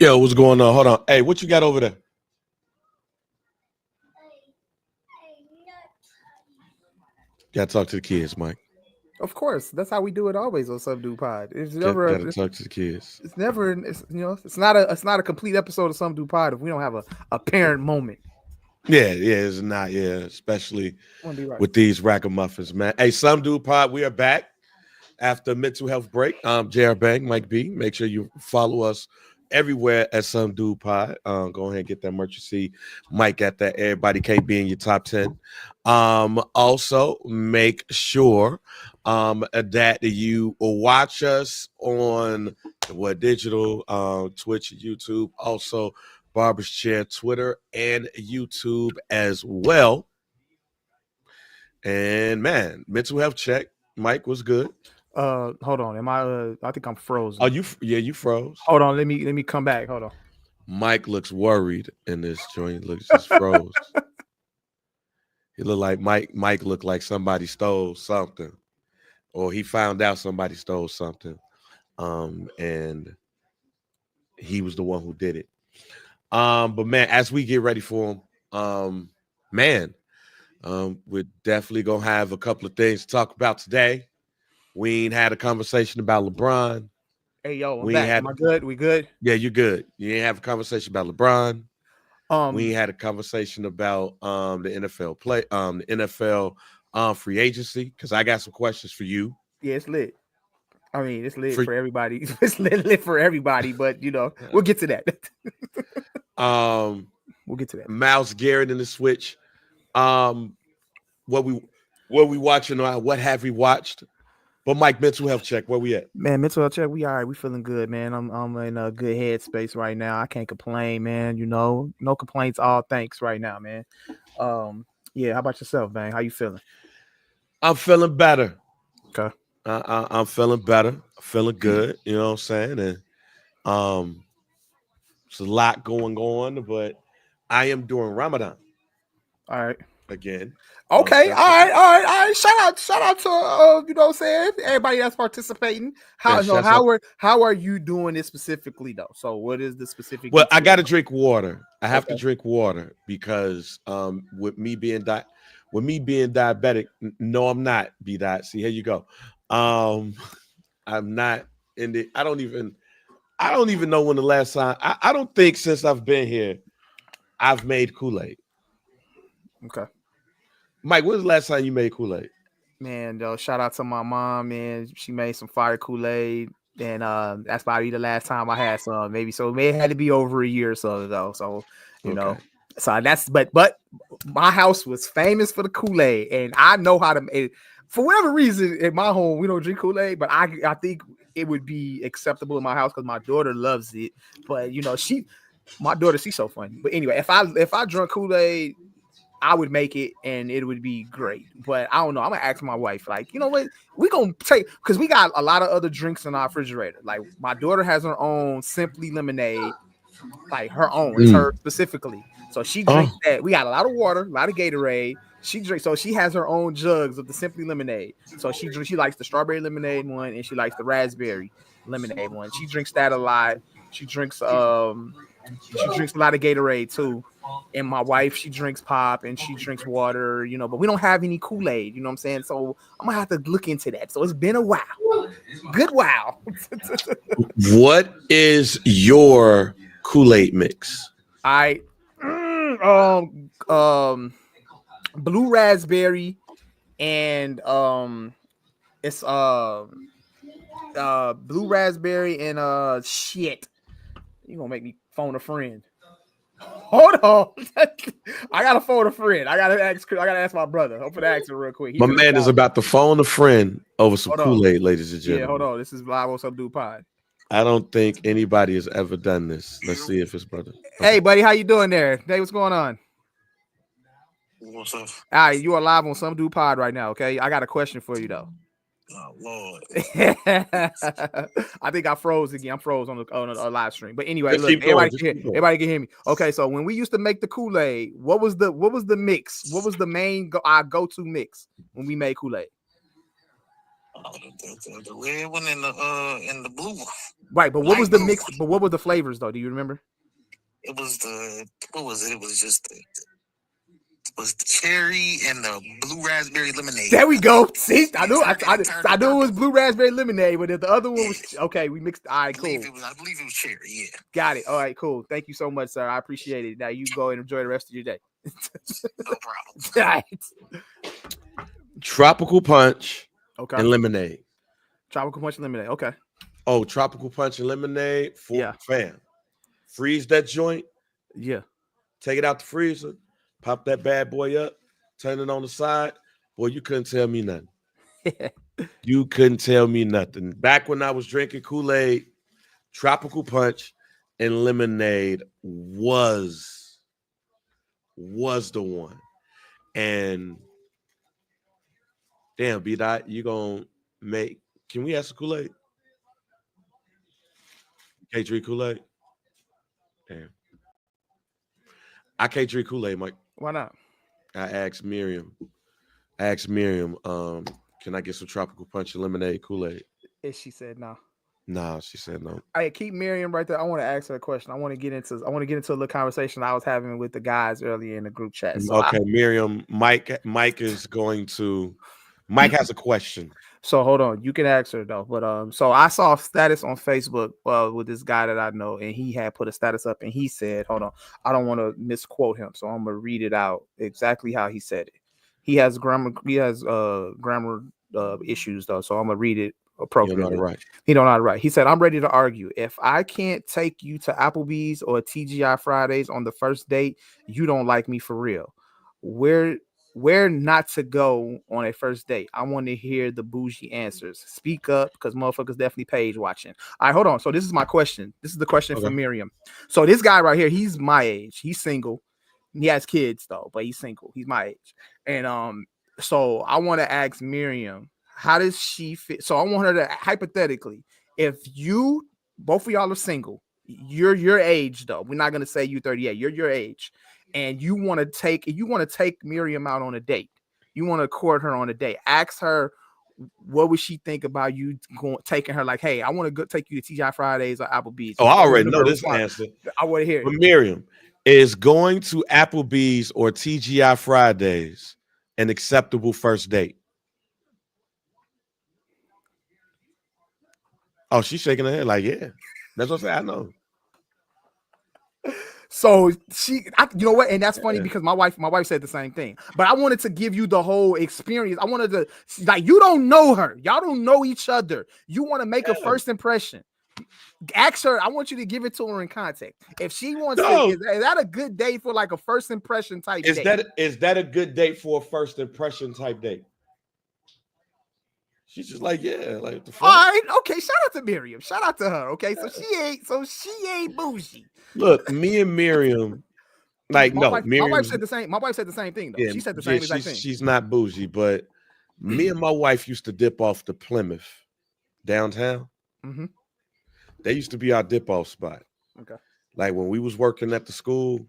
Yo, what's going on? Hold on. Hey, what you got over there? Gotta talk to the kids, Mike. Of course, that's how we do it always on Some Dude Pod. Gotta talk to the kids. It's not a complete episode of Some Dude Pod if we don't have a parent moment. Yeah, it's not. Yeah, especially Right. with these ragamuffins, man. Hey, Some Dude Pod, we are back after mental health break. JR Bang, Mike B. Make sure you follow us everywhere at Some Dude Pod. Go ahead and get that merch. You see Mike got that. Everybody can't be in your top 10. Also, make sure that you watch us on digital, Twitch, YouTube, also Barber's Chair, Twitter, and YouTube as well. And man, mental health check. Mike was good. Hold on. Am I? I think I'm frozen. Oh, you froze. Hold on. Let me come back. Hold on. Mike looks worried in this joint. Looks just froze. He looked like Mike looked like somebody stole something, or he found out somebody stole something, and he was the one who did it. But man, as we get ready for him, we're definitely gonna have a couple of things to talk about today. We ain't had a conversation about LeBron. Hey yo, I'm back. Am I good? We good? Yeah, you're good. You ain't have a conversation about LeBron. We had a conversation about the NFL the NFL free agency, because I got some questions for you. Yeah, it's lit. I mean, it's lit for everybody. It's lit for everybody, but we'll get to that. We'll get to that. Myles Garrett in the switch. What we watching? What have we watched? But Mike, mental health check. Where we at? Man, mental health check. We all right. We feeling good, man. I'm in a good headspace right now. I can't complain, man. No complaints. All thanks right now, man. Yeah. How about yourself, Bang? How you feeling? I'm feeling better. Okay. I'm feeling better. I'm feeling good. You know what I'm saying? And there's a lot going on, but I am doing Ramadan. All right. Again. Okay. All right. Shout out to you know what I'm saying, everybody that's participating. How are you doing it specifically though? So what is the specific? Well, I got to drink water. I have to drink water because with me being diabetic, no, I'm not. See, here you go. I'm not in the. I don't even know when the last time. I don't think since I've been here, I've made Kool-Aid. Okay. Mike, when was the last time you made Kool-Aid? Man, though, shout out to my mom, man. She made some fire Kool-Aid. And that's probably the last time I had some, maybe. So it may have had to be over a year or so though. So, you know. So that's but my house was famous for the Kool-Aid. And I know how to make, for whatever reason, in my home, we don't drink Kool-Aid, but I think it would be acceptable in my house because my daughter loves it. But my daughter, she's so funny. But anyway, if I drunk Kool-Aid, I would make it and it would be great. But I don't know. I'm gonna ask my wife, like, you know what? We're gonna take, because we got a lot of other drinks in our refrigerator. Like my daughter has her own Simply Lemonade, like her own. It's her specifically. So she drinks that. We got a lot of water, a lot of Gatorade. She drinks, so she has her own jugs of the Simply Lemonade. So she likes the strawberry lemonade one and she likes the raspberry lemonade one. She drinks that a lot. She drinks a lot of Gatorade too. And my wife, she drinks pop and she drinks water, but we don't have any Kool-Aid, you know what I'm saying? So I'm gonna have to look into that. So it's been a while. Good while. What is your Kool-Aid mix? Blue raspberry and it's blue raspberry and shit. You gonna make me phone a friend. Hold on. I gotta phone a friend. I gotta ask my brother. I'm gonna ask him real quick. My man is about to phone a friend over some Kool-Aid, ladies and gentlemen. Yeah, hold on. This is live on Some Dude Pod. I don't think anybody has ever done this. Let's see if it's brother. Okay. Hey, buddy, how you doing there? Hey, what's going on? What's up? All right, you are live on Some Dude Pod right now, okay? I got a question for you, though. Oh, Lord. I think I froze again. I'm froze on a live stream. But anyway, look, everybody can hear me. Okay, so when we used to make the Kool-Aid, what was the mix? What was the main our go-to mix when we made Kool-Aid? The red one and the blue one. Right, but what was the mix? But what were the flavors though? Do you remember? It was what was it? It was just the cherry and the blue raspberry lemonade. There we go. See, I knew it was blue raspberry lemonade, but the other one was okay. We mixed. All right, cool. I believe it was cherry. Yeah. Got it. All right, cool. Thank you so much, sir. I appreciate it. Now you go and enjoy the rest of your day. No problem. All right. Tropical punch and lemonade. Tropical punch and lemonade. Okay. Oh, tropical punch and lemonade for fam. Freeze that joint. Yeah. Take it out the freezer. Pop that bad boy up. Turn it on the side. Boy, you couldn't tell me nothing. You couldn't tell me nothing. Back when I was drinking Kool-Aid, tropical punch and lemonade was the one. And damn, B-Dot, you gonna make, can we ask Kool-Aid? Can't drink Kool-Aid? Damn. I can't drink Kool-Aid, Mike. Why not? I asked Miriam, can I get some tropical punch and lemonade Kool-Aid? And she said no. Nah, she said no. Hey, keep Miriam right there. I want to ask her a question. I want to get into a little conversation I was having with the guys earlier in the group chat. So okay, Miriam, Mike has a question. So hold on, you can ask her though. But so I saw a status on Facebook with this guy that I know, and he had put a status up, and he said, "Hold on, I don't want to misquote him, so I'm gonna read it out exactly how he said it." He has grammar issues though, so I'm gonna read it appropriately. He don't know how to write. He said, "I'm ready to argue. If I can't take you to Applebee's or TGI Fridays on the first date, you don't like me for real. Where not to go on a first date? I want to hear the bougie answers. Speak up, because motherfuckers definitely page watching." All right, hold on. So this is my question. This is the question from Miriam. So this guy right here, he's my age. He's single. He has kids though, but he's single. He's my age. And so I want to ask Miriam, how does she fit? So I want her to, hypothetically, if you both of y'all are single, you're your age though. We're not gonna say you 38. You're your age. And you want to take Miriam out on a date. You want to court her on a date. Ask her, what would she think about you taking her? Like, hey, I want to go take you to TGI Fridays or Applebee's. Oh, I already know this answer. I want to hear it. But Miriam, is going to Applebee's or TGI Fridays an acceptable first date? Oh, she's shaking her head like, yeah. That's what I'm saying. I know. So you know what? And that's funny because my wife said the same thing. But I wanted to give you the whole experience. I wanted to, like, you don't know her. Y'all don't know each other. You want to make a first impression. Ask her. I want you to give it to her in context. If she wants to, is that a good date for like a first impression type date? Is that a good date for a first impression type date? She's just like, yeah, like the fuck? All right, okay. Shout out to Miriam. Shout out to her. Okay, so she ain't bougie. Look, me and Miriam, like, Miriam. My wife said the same. My wife said the same thing though. Yeah, she said the same exact thing. She's not bougie, but me and my wife used to dip off the Plymouth downtown. Mm-hmm. They used to be our dip off spot. Okay. Like when we was working at the school,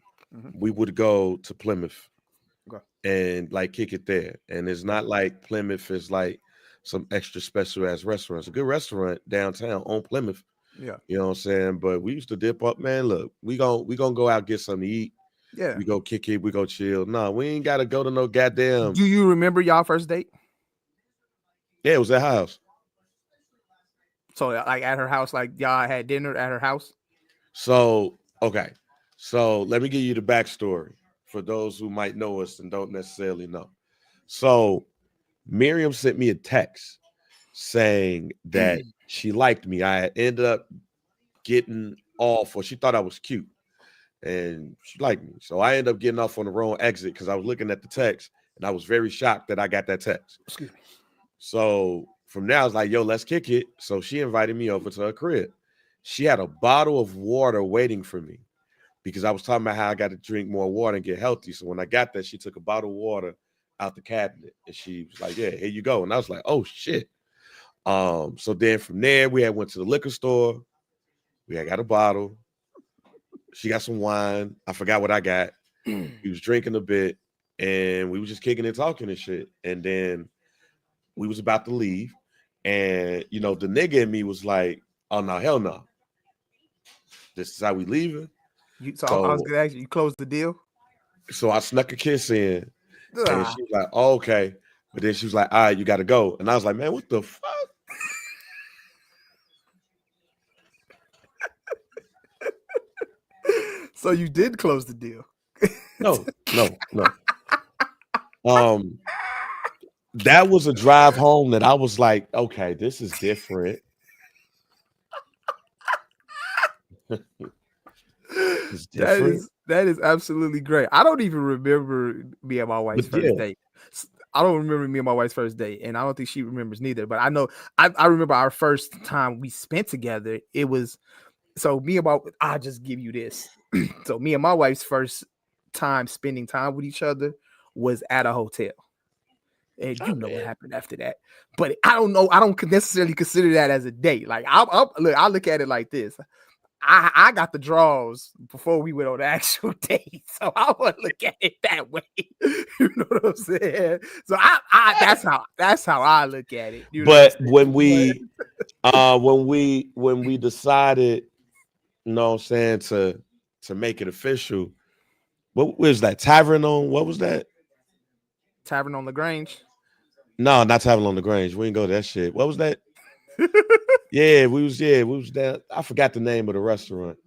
we would go to Plymouth and like kick it there. And it's not like Plymouth is like some extra special ass restaurants. A good restaurant downtown on Plymouth. Yeah. You know what I'm saying? But we used to dip up, man. Look, we gonna go out, get something to eat. Yeah. We go kick it, we go chill. No, we ain't gotta go to no goddamn. Do you remember y'all first date? Yeah, it was at her house. So like at her house, like y'all had dinner at her house? So, okay. So let me give you the backstory for those who might know us and don't necessarily know. So Miriam sent me a text saying that she liked me. I ended up getting off, or she thought I was cute, and she liked me. So I ended up getting off on the wrong exit because I was looking at the text, and I was very shocked that I got that text. Excuse me. So from there, I was like, yo, let's kick it. So she invited me over to her crib. She had a bottle of water waiting for me because I was talking about how I got to drink more water and get healthy. So when I got there, she took a bottle of water out the cabinet and she was like, yeah, here you go. And I was like, oh shit. So then from there, we had went to the liquor store. We had got a bottle. She got some wine. I forgot what I got. We was drinking a bit and we was just kicking and talking and shit. And then we was about to leave. And, you know, the nigga in me was like, oh, no, hell no. This is how we leaving. I was gonna ask you closed the deal? So I snuck a kiss in, and Ah. she was like, oh, okay. But then she was like, all right, you got to go. And I was like, man, what the fuck? So you did close the deal? No. That was a drive home that I was like, okay, this is different. It's different. That is absolutely great. I don't even remember me and my wife's first date. I don't remember me and my wife's first date, and I don't think she remembers neither. But I know I remember our first time we spent together. It was I'll just give you this. So me and my wife's first time spending time with each other was at a hotel. And you know what happened after that. But I don't know. I don't necessarily consider that as a date. Like I look at it like this. I got the draws before we went on the actual date, so I want to look at it that way. You know what I'm saying? So that's how I look at it. You know but when we decided, you know what I'm saying, to make it official, what was that? Tavern on what was that? Tavern on LaGrange? No, not Tavern on LaGrange. We didn't go to that shit. What was that? we was down. I forgot the name of the restaurant.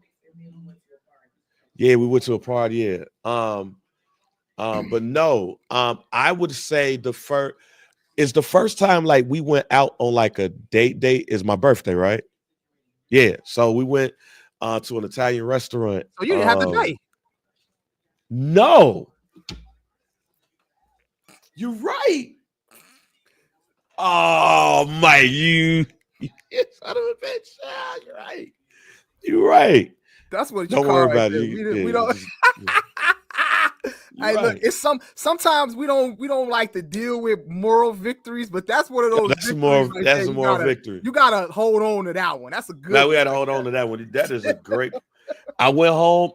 Yeah, we went to a party. Yeah. But no. I would say the first time like we went out on like a date is my birthday, right? Yeah. So we went to an Italian restaurant. So you didn't have the date? No. You're right. Oh my, you son of a bitch. Ah, you're right. You're right. That's what you don't call worry right about there. it. We don't. Hey, look, it's sometimes we don't like to deal with moral victories, but that's one of those. That's a moral victory. You gotta hold on to that one. That's a good. Now we had to hold on to that one. That is a great. I went home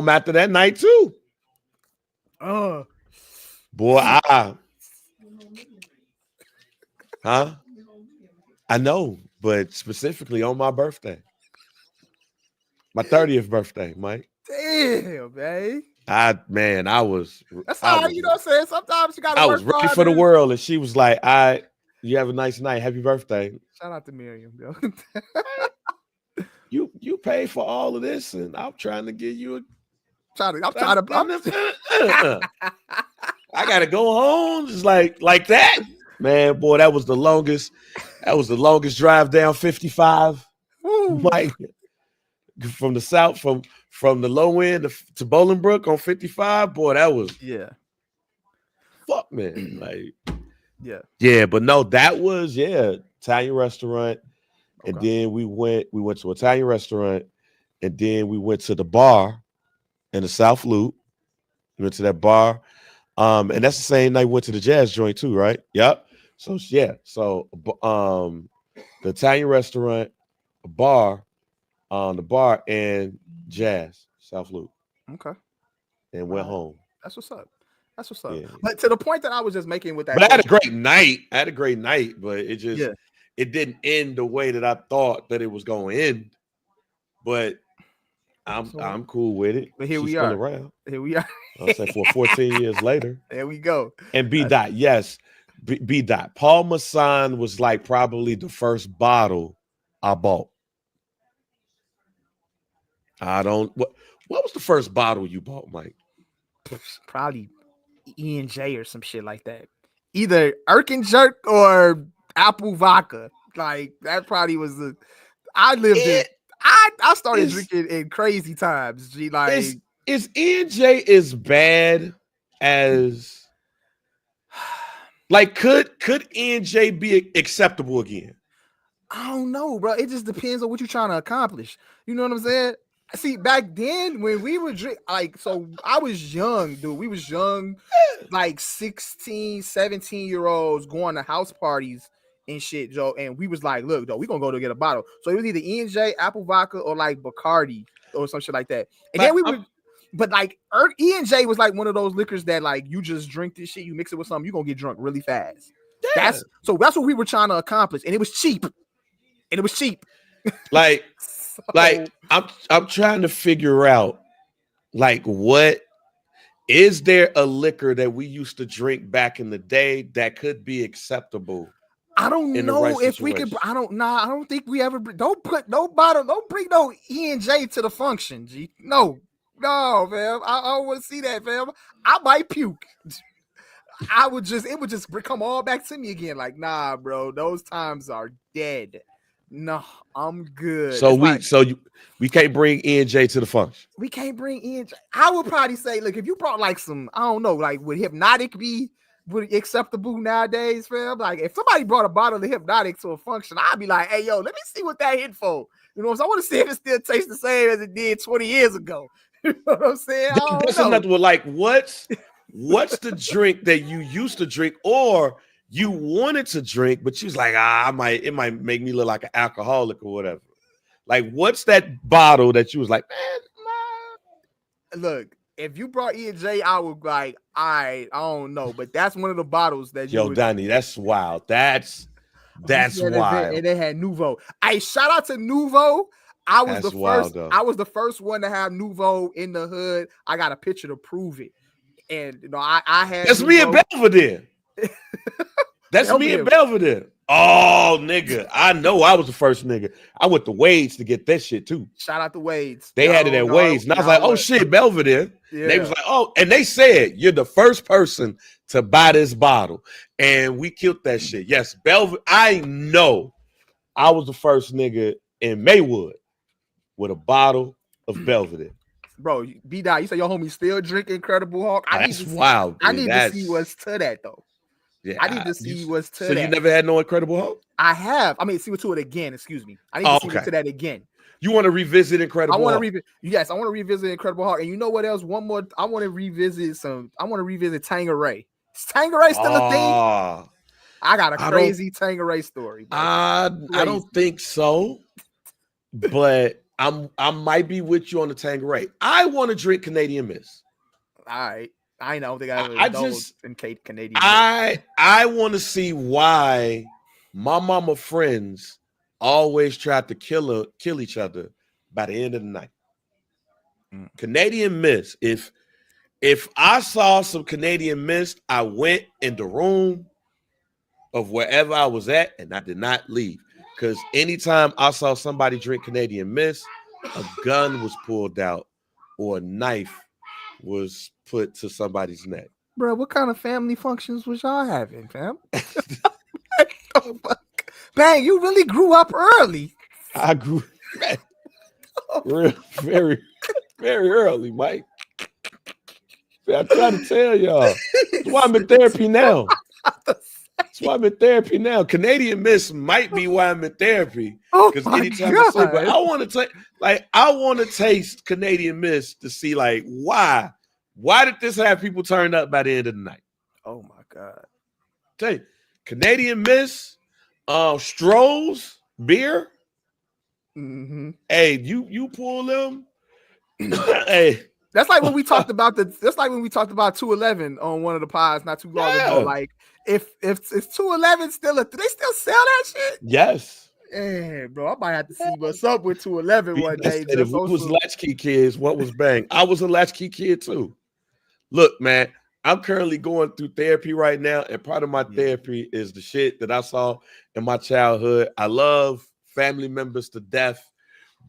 after that night too. Boy, I know, but specifically on my birthday, my 30th birthday, Mike. Damn, man. I was. That's how you know what I'm saying. Sometimes you gotta. I was ready for the world, and she was like, you have a nice night. Happy birthday." Shout out to Miriam, yo. You paid for all of this, and I'm trying to give you I gotta go home just like that. Man, boy, that was the longest drive down 55. Mike, from the south, from the low end to Bolingbrook on 55. Boy, that was fuck, man. Like, yeah, but no, that was Italian restaurant, and then we went to Italian restaurant, and then we went to the bar in the South Loop. We went to that bar, and that's the same night we went to the jazz joint too, right? Yep. So the Italian restaurant, a bar, the bar and jazz, South Loop. Okay. And went home. That's what's up. Yeah. But to the point that I was just making with that. But I had a great night, but it just it didn't end the way that I thought that it was going to end. But I'm cool with it. But here She's we are. Around. Here we are. I'll say for 14 years later. There we go. And B. Dot, yes. B. Dot. Paul Masson was like probably the first bottle I bought. What was the first bottle you bought, Mike? Probably E&J or some shit like that. Either Erkin Jerk or Apple Vodka. Like that probably was I started drinking in crazy times. Is E&J as bad as like could E&J be acceptable again? I don't know, bro. It just depends on what you're trying to accomplish. You know what I'm saying? See, back then when we would drink, so I was young, dude. We was young, like 16, 17-year-olds going to house parties and shit, Joe. And we was like, look, though, we gonna go to get a bottle. So it was either E&J, Apple Vodka, or like Bacardi or some shit like that. And then we would, but like E&J was like one of those liquors that like you just drink this shit, you mix it with something, you're gonna get drunk really fast. Yeah. That's what we were trying to accomplish, and it was cheap. Like Like I'm trying to figure out, like, what is there a liquor that we used to drink back in the day that could be acceptable? I don't know if we could. I don't think we ever. Don't put no bottle. Don't bring no E&J to the function. G. No, fam. I don't want to see that, fam. I might puke. It would just come all back to me again. Like, nah, bro. Those times are dead. No, I'm good. So we can't bring E&J to the function. We can't bring E&J. I would probably say, look, if you brought like some, I don't know, like would Hypnotic be acceptable nowadays, fam? Like if somebody brought a bottle of Hypnotic to a function, I'd be like, hey, yo, let me see what that hit for. You know what I'm saying? I want to see if it still tastes the same as it did 20 years ago. You know what I'm saying? That's another one. Like, what's the drink that you used to drink or you wanted to drink, but you was like, it might make me look like an alcoholic or whatever. Like, what's that bottle that you was like, man, look, if you brought E&J, I would like, I don't know, but that's one of the bottles that you Donnie, that's wild. That's wild. And they had Nouveau. Hey, shout out to Nouveau. I was the first one to have Nouveau in the hood. I got a picture to prove it. And you know, I had that's Nouveau. Me and Belvedere. That's me and Belvedere. Oh, nigga. I know I was the first nigga. I went to Wade's to get that shit too. Shout out to Wade's. They had it at Wade's. And I was like, oh shit, Belvedere. Yeah. They was like, oh, and they said, you're the first person to buy this bottle. And we killed that shit. Yes, Belvedere. I know I was the first nigga in Maywood with a bottle of Belvedere. Bro, B-Dot, you say your homie still drink Incredible Hulk? That's wild. I need to see what's to that though. Yeah, I need to see what's to that. So you never had no Incredible Hulk? I have. I mean, see what to it again. Excuse me. I need to see what to that again. You want to revisit Incredible Hulk? Yes, I want to revisit Incredible Hulk. And you know what else? One more. I want to revisit Tangeray. Is Tangeray still a thing? I got a crazy Tangeray story. I don't think so. But I might be with you on the Tangeray. I want to drink Canadian Mist. All right. I know they got in Canadian. I want to see why my mama friends always tried to kill each other by the end of the night. Canadian Mist. If I saw some Canadian Mist, I went in the room of wherever I was at and I did not leave. Because anytime I saw somebody drink Canadian Mist, a gun was pulled out or a knife was put to somebody's neck. Bro, what kind of family functions was y'all having, fam? Bang, you really grew up early. I grew real, very, very early, Mike. I try to tell y'all. That's why I'm in therapy now. That's why I'm in therapy now. Canadian Mist might be why I'm in therapy. Because anytime I say, but I want to taste Canadian Mist to see like why did this have people turn up by the end of the night? Oh my God. Tell you, Canadian Mist, Stroh's beer. Mm-hmm. Hey, you pull them. Hey. That's like when we talked about 211 on one of the pods not too long ago. Like if 211 still they still sell that shit? Yes. Yeah, bro, I might have to see what's up with 211 one day. If we was latchkey kids, what was bang? I was a latchkey kid too. Look, man, I'm currently going through therapy right now, and part of my therapy is the shit that I saw in my childhood. I love family members to death.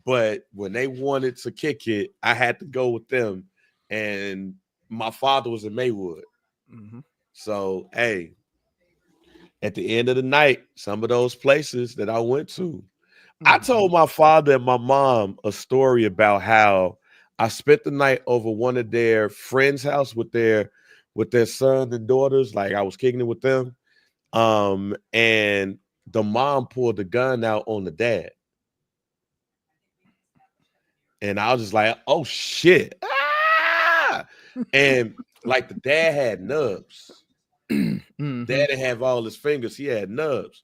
But when they wanted to kick it, I had to go with them. And my father was in Maywood. Mm-hmm. So, hey, at the end of the night, some of those places that I went to, I told my father and my mom a story about how I spent the night over one of their friends' house with their sons and daughters. Like I was kicking it with them. And the mom pulled the gun out on the dad. And I was just like, oh, shit. Ah! And like the dad had nubs. Mm-hmm. Dad didn't have all his fingers. He had nubs.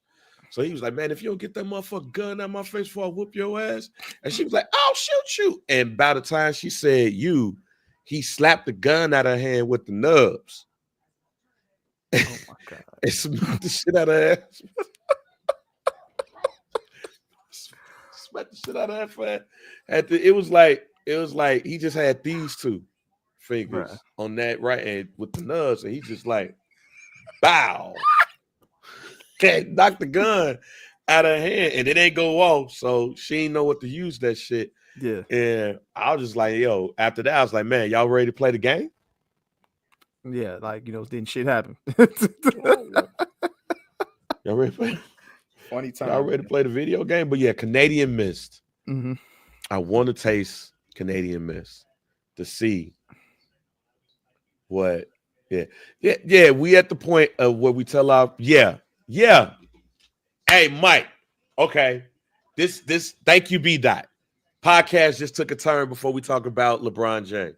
So he was like, man, if you don't get that motherfucking gun out my face before I whoop your ass. And she was like, I'll shoot you. And by the time she said he slapped the gun out of her hand with the nubs. Oh, my God. And smacked the shit out of her ass. smacked the shit out of that fat. It was like he just had these two fingers on that right hand with the nubs, and he just like bow. Can't knock the gun out of her hand, and it ain't go off, so she ain't know what to use that shit. Yeah. And I was just like, yo, after that, I was like, man, y'all ready to play the game? Yeah, like, didn't shit happen. Y'all ready to play? Funny time. Y'all ready to play the video game? But yeah, Canadian Mist. Mm-hmm. I want to taste Canadian Mist to see what. Yeah. We at the point of where we tell our yeah. Hey, Mike. Okay, this. Thank you, B. Dot. Podcast just took a turn before we talk about LeBron James.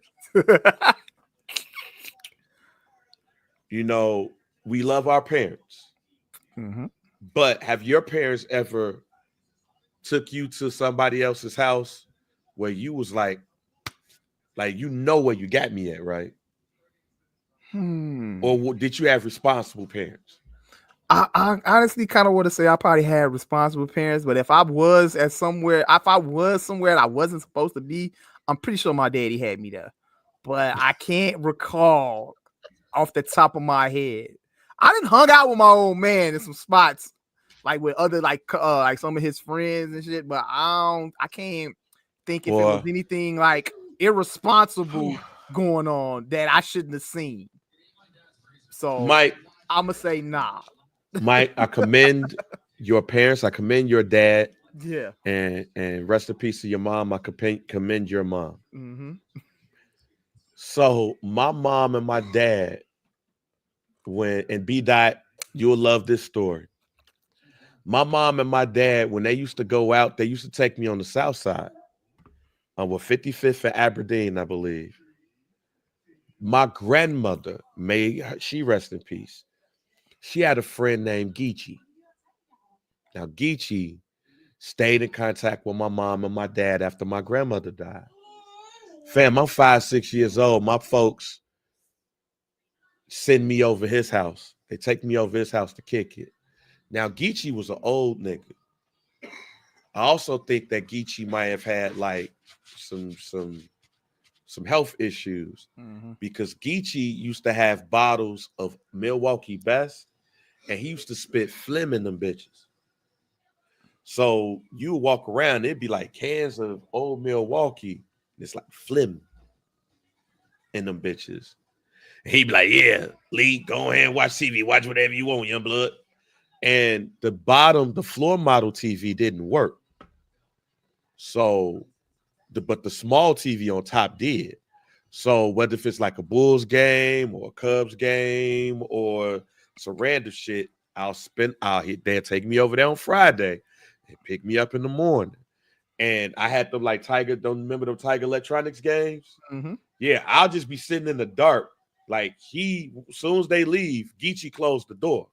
We love our parents, but have your parents ever took you to somebody else's house where you was like where you got me at, right? Or did you have responsible parents? I honestly kind of want to say I probably had responsible parents, but if I was somewhere and I wasn't supposed to be, I'm pretty sure my daddy had me there. But I can't recall off the top of my head. I didn't hung out with my old man in some spots, like with other like some of his friends and shit. But I can't think if it was anything like irresponsible going on that I shouldn't have seen. So Mike, I'm gonna say nah. Mike, I commend your parents. I commend your dad. Yeah. And rest in peace to your mom. I commend your mom. Mm-hmm. So my mom and my dad, and B. Dot, you'll love this story. My mom and my dad, when they used to go out, they used to take me on the south side on 55th and Aberdeen, I believe. My grandmother, may she rest in peace, she had a friend named Geechee. Now, Geechee stayed in contact with my mom and my dad after my grandmother died. Fam, I'm 5-6 years old. My folks send me over his house. They take me over his house to kick it. Now, Geechee was an old nigga. I also think that Geechee might have had like some health issues because Geechee used to have bottles of Milwaukee Best, and he used to spit phlegm in them bitches. So you would walk around, it'd be like cans of old Milwaukee. It's like phlegm in them bitches. And he'd be like, yeah, Lee, go ahead and watch TV. Watch whatever you want, young blood. And the floor model TV didn't work. So, but the small TV on top did. So whether if it's like a Bulls game or a Cubs game or some random shit, they'll take me over there on Friday and pick me up in the morning. And I had them like don't remember them Tiger Electronics games? Yeah, I'll just be sitting in the dark. Like as soon as they leave, Geechee closed the door.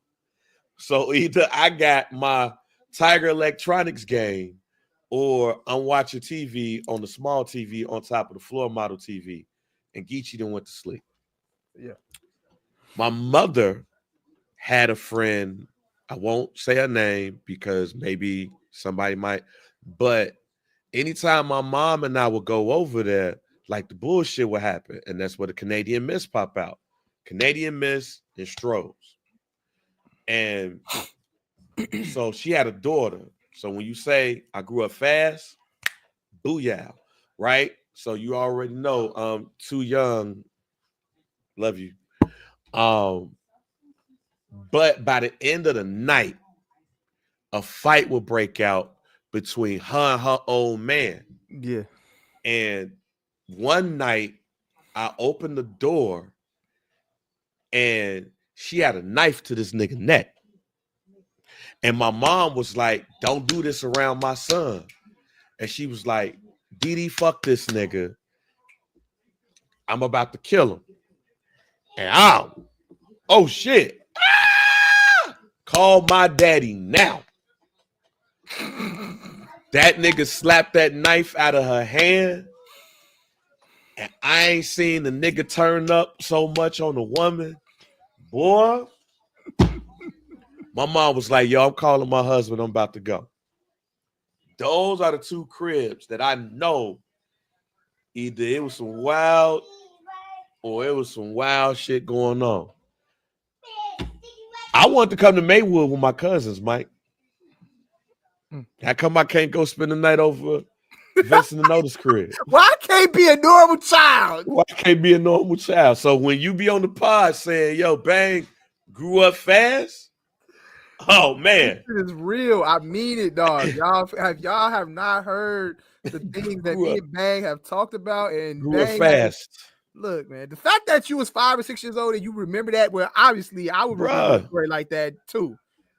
So either I got my Tiger Electronics game or I'm watching TV on the small TV on top of the floor model TV, and Geechee done went to sleep. Yeah. My mother had a friend. I won't say her name because maybe somebody might, but anytime my mom and I would go over there, like the bullshit would happen, and that's where the Canadian Mist pop out. Canadian Mist and Strohs. And so she had a daughter. So when you say I grew up fast, booyah, right? So you already know too young. Love you. But by the end of the night, a fight will break out between her and her old man. Yeah. And one night I opened the door and she had a knife to this nigga neck. And my mom was like, don't do this around my son. And she was like, Dee, fuck this nigga. I'm about to kill him. And oh shit. Call my daddy now. That nigga slapped that knife out of her hand. And I ain't seen the nigga turn up so much on a woman. Boy. My mom was like, yo, I'm calling my husband. I'm about to go. those are the two cribs that I know either it was some wild or it was some wild shit going on. I wanted to come to Maywood with my cousins, Mike. How come I can't go spend the night over Vincent and Otis' crib? Well, I can't be a normal child. Why I can't be a normal child? So when you be on the pod saying, yo, Bang grew up fast, oh man. This is real. I mean it, dog. Y'all have not heard the things that me and Bang have talked about and grew up Bang fast. Look, man, the fact that you was 5 or 6 years old and you remember that, well, obviously I would remember a story like that too.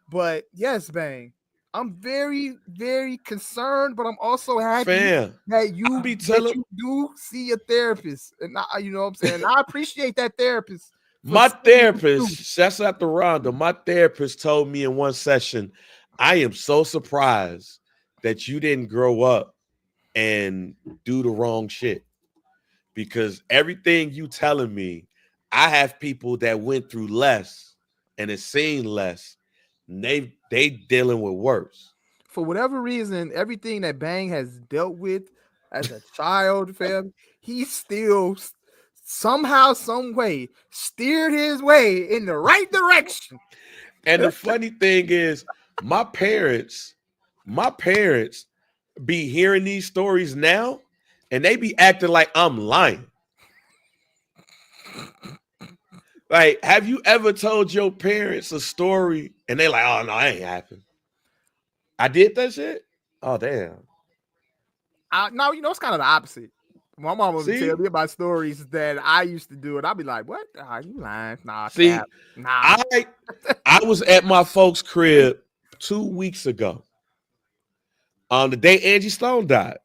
But yes, Bang, I'm very, very concerned, but I'm also happy that you do see a therapist. And you know what I'm saying? I appreciate that therapist. My therapist, shouts out to Rhonda, my therapist told me in one session, I am so surprised that you didn't grow up and do the wrong shit. Because everything you telling me, I have people that went through less and it's seen less. And they dealing with worse. For whatever reason, everything that Bang has dealt with as a child, fam, he still somehow, some way steered his way in the right direction. And the funny thing is, my parents be hearing these stories now. And they be acting like I'm lying. Like, have you ever told your parents a story and they like, oh, no, that ain't happened? I did that shit? Oh, damn. No, it's kind of the opposite. My mom would tell me about stories that I used to do, and I'd be like, what? Oh, you lying. Nah, see, nah. I was at my folks' crib 2 weeks ago on the day Angie Stone died.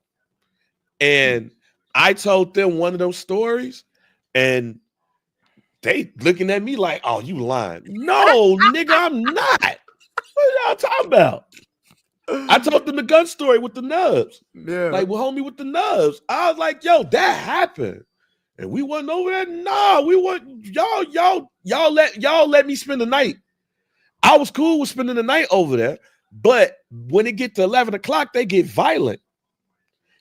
And I told them one of those stories, and they looking at me like, oh, you lying. No, nigga, I'm not. What y'all talking about? I told them the gun story with the nubs. Yeah. Like, well, homie with the nubs. I was like, yo, that happened. And we wasn't over there. Nah, we weren't. Y'all let me spend the night. I was cool with spending the night over there. But when it get to 11 o'clock, they get violent.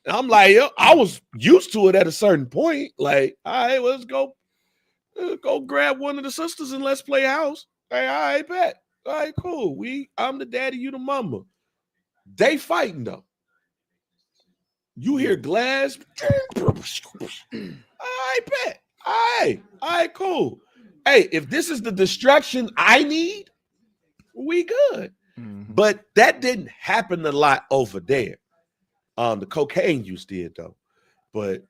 And I'm like, yo, I was used to it at a certain point. Like, all right, let's go grab one of the sisters and let's play house. Hey, all right, bet. All right, cool. I'm the daddy, you the mama. They fighting though. You hear glass. All right, bet. All right, cool. Hey, if this is the distraction I need, we good. Mm-hmm. But that didn't happen a lot over there. The cocaine use did though, but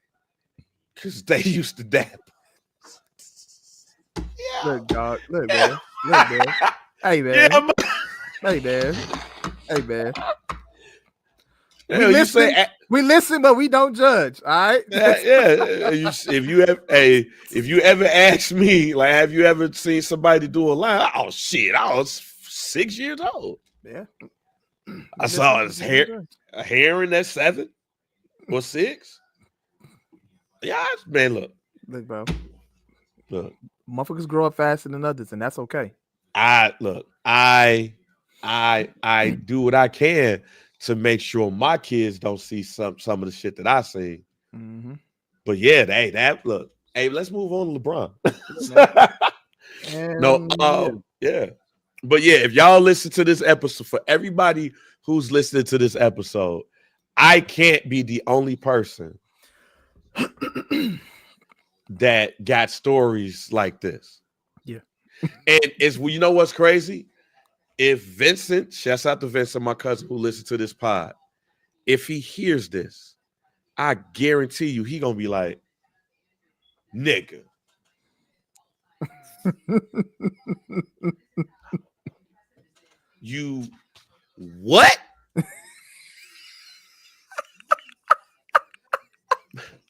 because they used to dap. Yeah. Look, dog. Look, man. Look, man. Hey, man. Yeah, hey, man. Hey, man. We listen, but we don't judge. All right. Yeah. If you ever ask me, like, have you ever seen somebody do a line? Oh shit! I was 6 years old. Yeah. I saw his hair. A heron at 7 or 6. Yeah, man, look, bro. Look, motherfuckers grow up faster than others, and that's okay. I do what I can to make sure my kids don't see some of the shit that I see. Mm-hmm. But yeah, look. Hey, let's move on to LeBron. Yeah. But yeah, if y'all listen to this episode, for everybody who's listening to this episode, I can't be the only person that got stories like this. Yeah. And you know what's crazy? If Vincent, shouts out to Vincent, my cousin who listens to this pod, if he hears this, I guarantee you he gonna be like, nigga. You what?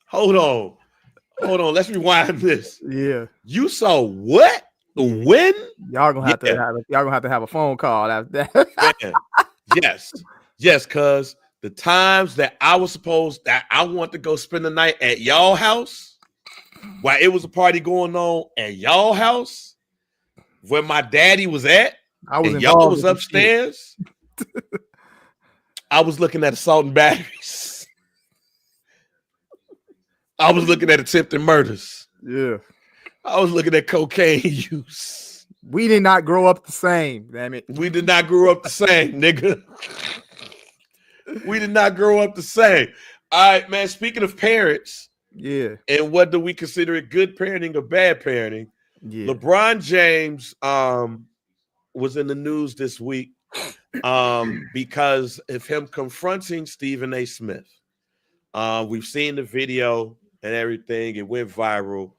Hold on. Let's rewind this. Yeah. You saw what? When? Y'all gonna have to have a phone call after that. Yes, cuz the times that I want to go spend the night at y'all house while it was a party going on at y'all house where my daddy was at, and y'all was upstairs. I was looking at assault and batteries. I was looking at attempted murders. Yeah. I was looking at cocaine use. We did not grow up the same, damn it. We did not grow up the same, nigga. We did not grow up the same. All right, man. Speaking of parents, yeah, and what do we consider it, good parenting or bad parenting? Yeah. LeBron James was in the news this week because of him confronting Stephen A. Smith. We've seen the video and everything. It went viral.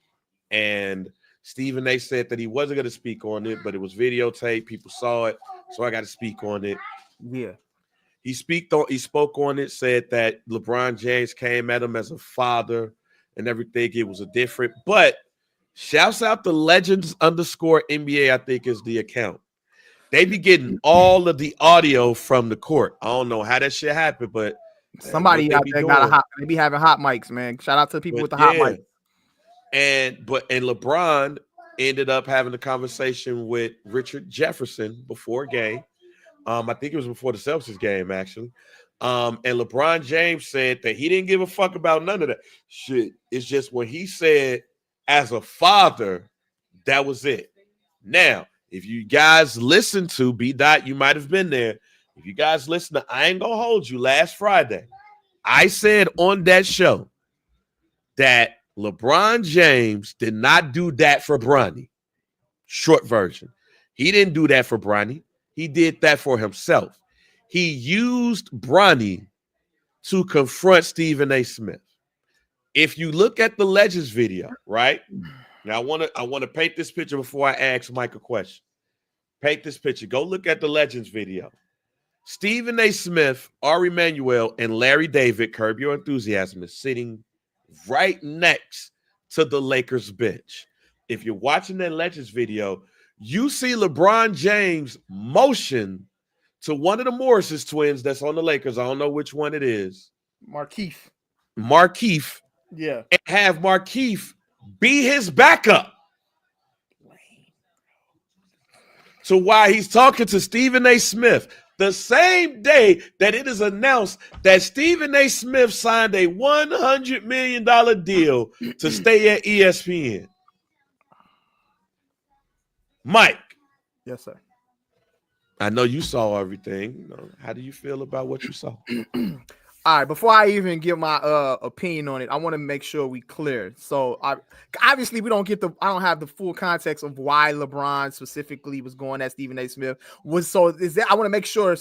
And Stephen A. said that he wasn't going to speak on it, but it was videotaped. People saw it. So I got to speak on it. Yeah. He spoke on it, said that LeBron James came at him as a father and everything. It was a different, but shouts out to Legends_NBA, I think is the account. They be getting all of the audio from the court. I don't know how that shit happened, but somebody out there they be having hot mics, man. Shout out to the people with the hot mics. And LeBron ended up having a conversation with Richard Jefferson before a game. I think it was before the Celtics game, actually. And LeBron James said that he didn't give a fuck about none of that shit. It's just when he said, as a father, that was it. Now, if you guys listen to B-Dot, you might have been there. If you guys listen to I Ain't Gonna Hold You last Friday, I said on that show that LeBron James did not do that for Bronny. Short version. He didn't do that for Bronny. He did that for himself. He used Bronny to confront Stephen A. Smith. If you look at the Legends video, right? Now I want to paint this picture before I ask Mike a question. Paint this picture. Go look at the Legends video. Stephen A. Smith, Ari Emanuel, and Larry David, Curb Your Enthusiasm, is sitting right next to the Lakers bench. If you're watching that Legends video, you see LeBron James motion to one of the Morris twins that's on the Lakers. I don't know which one it is. Markieff. Yeah. And have Markieff be his backup. So while he's talking to Stephen A. Smith, the same day that it is announced that Stephen A. Smith signed a $100 million deal to stay at ESPN. Mike. Yes, sir. I know you saw everything. How do you feel about what you saw? All right, before I even give my opinion on it, I want to make sure we clear. So obviously I don't have the full context of why LeBron specifically was going at Stephen A. Smith. I want to make sure.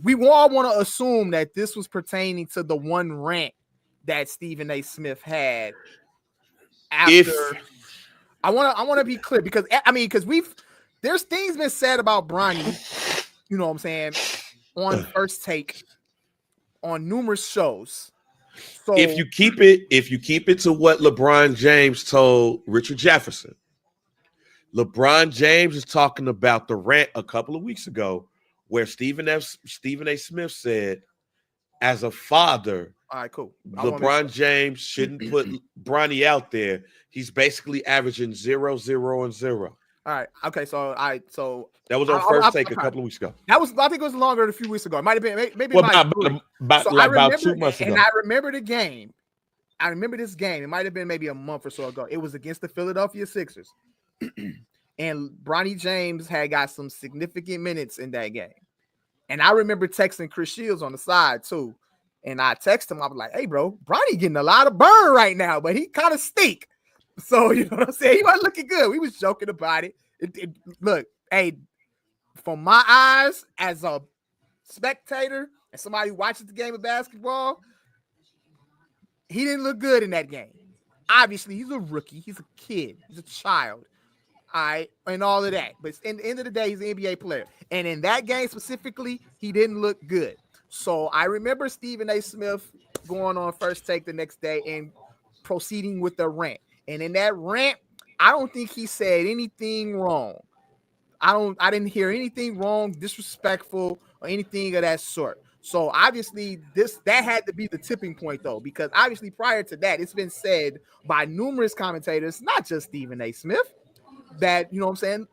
We all want to assume that this was pertaining to the one rant that Stephen A. Smith had after. I want to be clear because there's things been said about Bronny, you know what I'm saying, on First Take on numerous shows. So if you keep it to what LeBron James told Richard Jefferson, LeBron James is talking about the rant a couple of weeks ago where Stephen A. Smith said, as a father, all right, cool. LeBron James shouldn't put Bronny out there. He's basically averaging 0, 0, and 0. All right. Okay. So that was on First Take a couple of weeks ago. I think it was longer than a few weeks ago. It might have been maybe about 2 months ago. And I remember the game. I remember this game. It might have been maybe a month or so ago. It was against the Philadelphia Sixers, and Bronny James had got some significant minutes in that game. And I remember texting Chris Shields on the side too. And I texted him. I was like, "Hey, bro, Bronny getting a lot of burn right now, but he kind of stink." So, you know what I'm saying? He wasn't looking good. We was joking about it. Look, hey, from my eyes as a spectator and somebody who watches the game of basketball, he didn't look good in that game. Obviously, he's a rookie. He's a kid. He's a child. All right, and all of that. But in the end of the day, he's an NBA player. And in that game specifically, he didn't look good. So I remember Stephen A. Smith going on First Take the next day and proceeding with the rant. And in that rant, I don't think he said anything wrong. I didn't hear anything wrong, disrespectful, or anything of that sort. So obviously that had to be the tipping point though, because obviously prior to that, it's been said by numerous commentators, not just Stephen A. Smith, that, you know what I'm saying,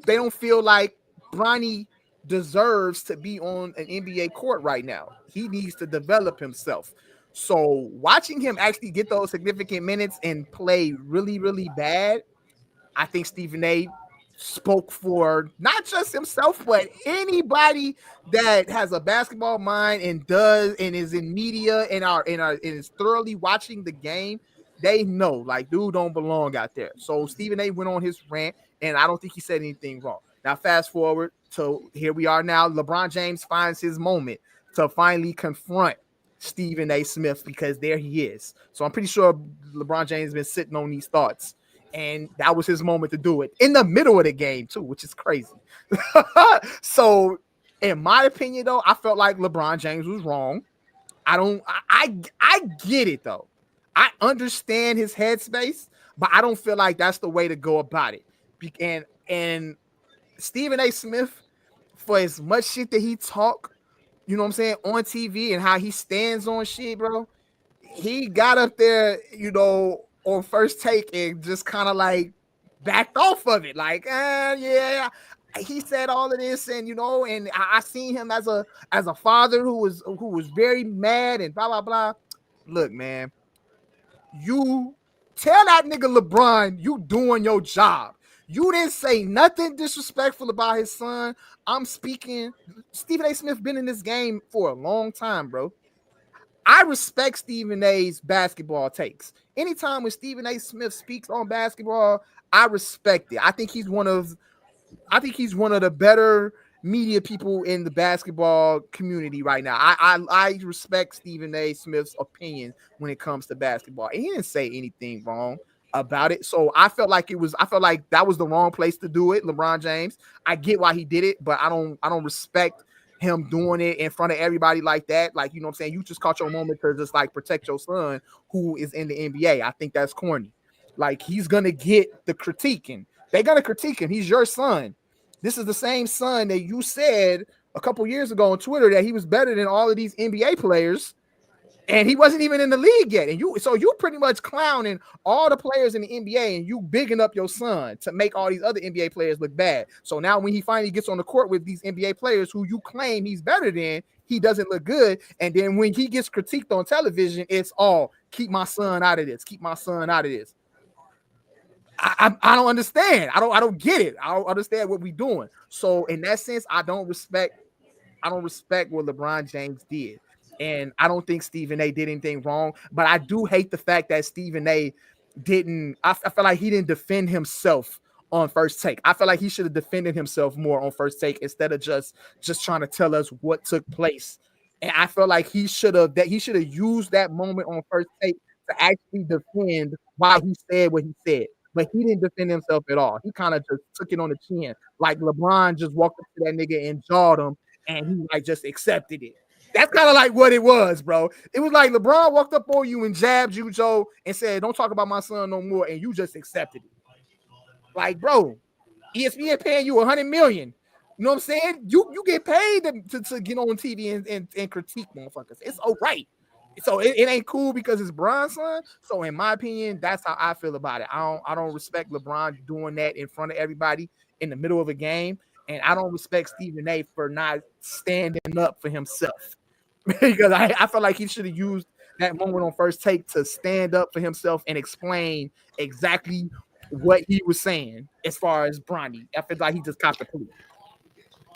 they don't feel like Bronny deserves to be on an NBA court right now. He needs to develop himself. So watching him actually get those significant minutes and play really, really bad, I think Stephen A spoke for not just himself, but anybody that has a basketball mind and is in media and is thoroughly watching the game. They know, like, dude don't belong out there. So Stephen A went on his rant, and I don't think he said anything wrong. Now, fast forward to here we are now. LeBron James finds his moment to finally confront Stephen A. Smith because there he is. So I'm pretty sure LeBron James has been sitting on these thoughts, and that was his moment to do it in the middle of the game too, which is crazy. So, in my opinion, though, I felt like LeBron James was wrong. I get it though. I understand his headspace, but I don't feel like that's the way to go about it. And Stephen A. Smith, for as much shit that he talk, you know what I'm saying, on TV and how he stands on shit, bro, he got up there, on First Take and just kind of like backed off of it. Like, yeah, he said all of this, and and I seen him as a father who was very mad and blah blah blah. Look, man, you tell that nigga LeBron you doing your job. You didn't say nothing disrespectful about his son. I'm speaking. Stephen A. Smith been in this game for a long time, bro. I respect Stephen A's basketball takes. Anytime when Stephen A. Smith speaks on basketball, I respect it. I think he's one of the better media people in the basketball community right now. I respect Stephen A. Smith's opinion when it comes to basketball. And he didn't say anything wrong about it. So I felt like that was the wrong place to do it, LeBron James. I get why he did it, but I don't respect him doing it in front of everybody like that. Like, you know what I'm saying? You just caught your moment to just like protect your son who is in the NBA. I think that's corny. Like, he's gonna get the critique, and they're gonna critique him. He's your son. This is the same son that you said a couple years ago on Twitter that he was better than all of these NBA players, and he wasn't even in the league yet. And you pretty much clowning all the players in the NBA, and you bigging up your son to make all these other NBA players look bad. So now when he finally gets on the court with these NBA players who you claim he's better than, he doesn't look good. And then when he gets critiqued on television, it's all keep my son out of this. Keep my son out of this. I don't understand. I don't get it. I don't understand what we're doing. So in that sense, I don't respect what LeBron James did. And I don't think Stephen A. did anything wrong. But I do hate the fact that Stephen A. didn't. I feel like he didn't defend himself on First Take. I feel like he should have defended himself more on First Take instead of just trying to tell us what took place. And I feel like he should have used that moment on First Take to actually defend why he said what he said. But he didn't defend himself at all. He kind of just took it on the chin. Like LeBron just walked up to that nigga and jawed him, and he like just accepted it. That's kind of like what it was, bro. It was like LeBron walked up on you and jabbed you, Joe, and said, "Don't talk about my son no more," and you just accepted it. Like, bro, ESPN paying you $100 million. You know what I'm saying? You get paid to get on TV and critique motherfuckers. It's all right. So it ain't cool because it's Bron's son. So in my opinion, that's how I feel about it. I don't respect LeBron doing that in front of everybody in the middle of a game, and I don't respect Stephen A. for not standing up for himself because I feel like he should have used that moment on First Take to stand up for himself and explain exactly what he was saying as far as Bronny. I feel like he just copped the plea.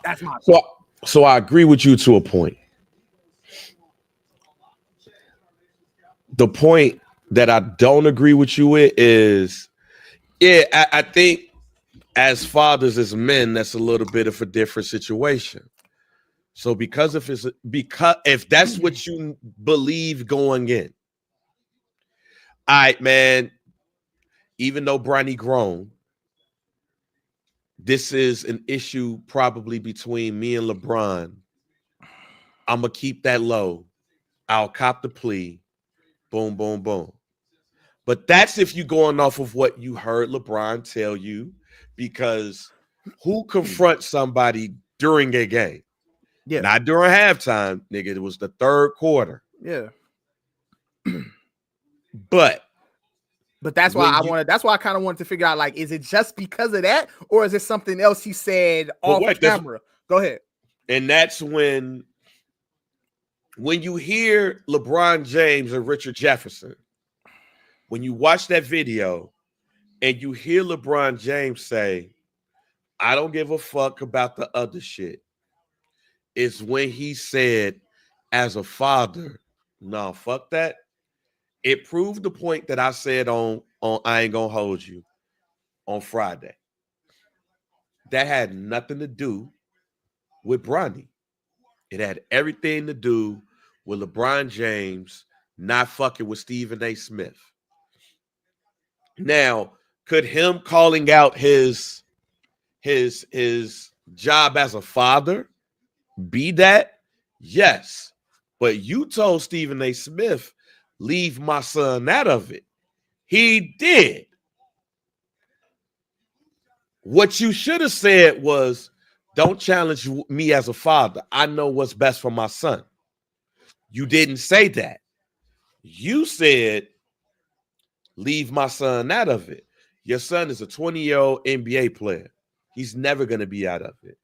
That's my opinion. So I agree with you to a point. The point that I don't agree with you with is, I think as fathers, as men, that's a little bit of a different situation. So because if that's what you believe going in, all right, man, even though Bronny grown, this is an issue probably between me and LeBron. I'm going to keep that low. I'll cop the plea. Boom, boom, boom. But that's if you're going off of what you heard LeBron tell you, because who confronts somebody during a game? Yeah. Not during halftime, nigga. It was the third quarter. Yeah. But that's why I kind of wanted to figure out, like, is it just because of that, or is it something else he said off camera? Go ahead. And that's when you hear LeBron James and Richard Jefferson, when you watch that video and you hear LeBron James say, I don't give a fuck about the other shit, it's when he said, as a father, no, fuck that. It proved the point that I said on I Ain't Gonna Hold You on Friday. That had nothing to do with Bronny. It had everything to do with LeBron James not fucking with Stephen A. Smith. Now, could him calling out his job as a father be that? Yes. But you told Stephen A. Smith, leave my son out of it. He did. What you should have said was, don't challenge me as a father. I know what's best for my son. You didn't say that. You said, leave my son out of it. Your son is a 20-year-old NBA player. He's never going to be out of it.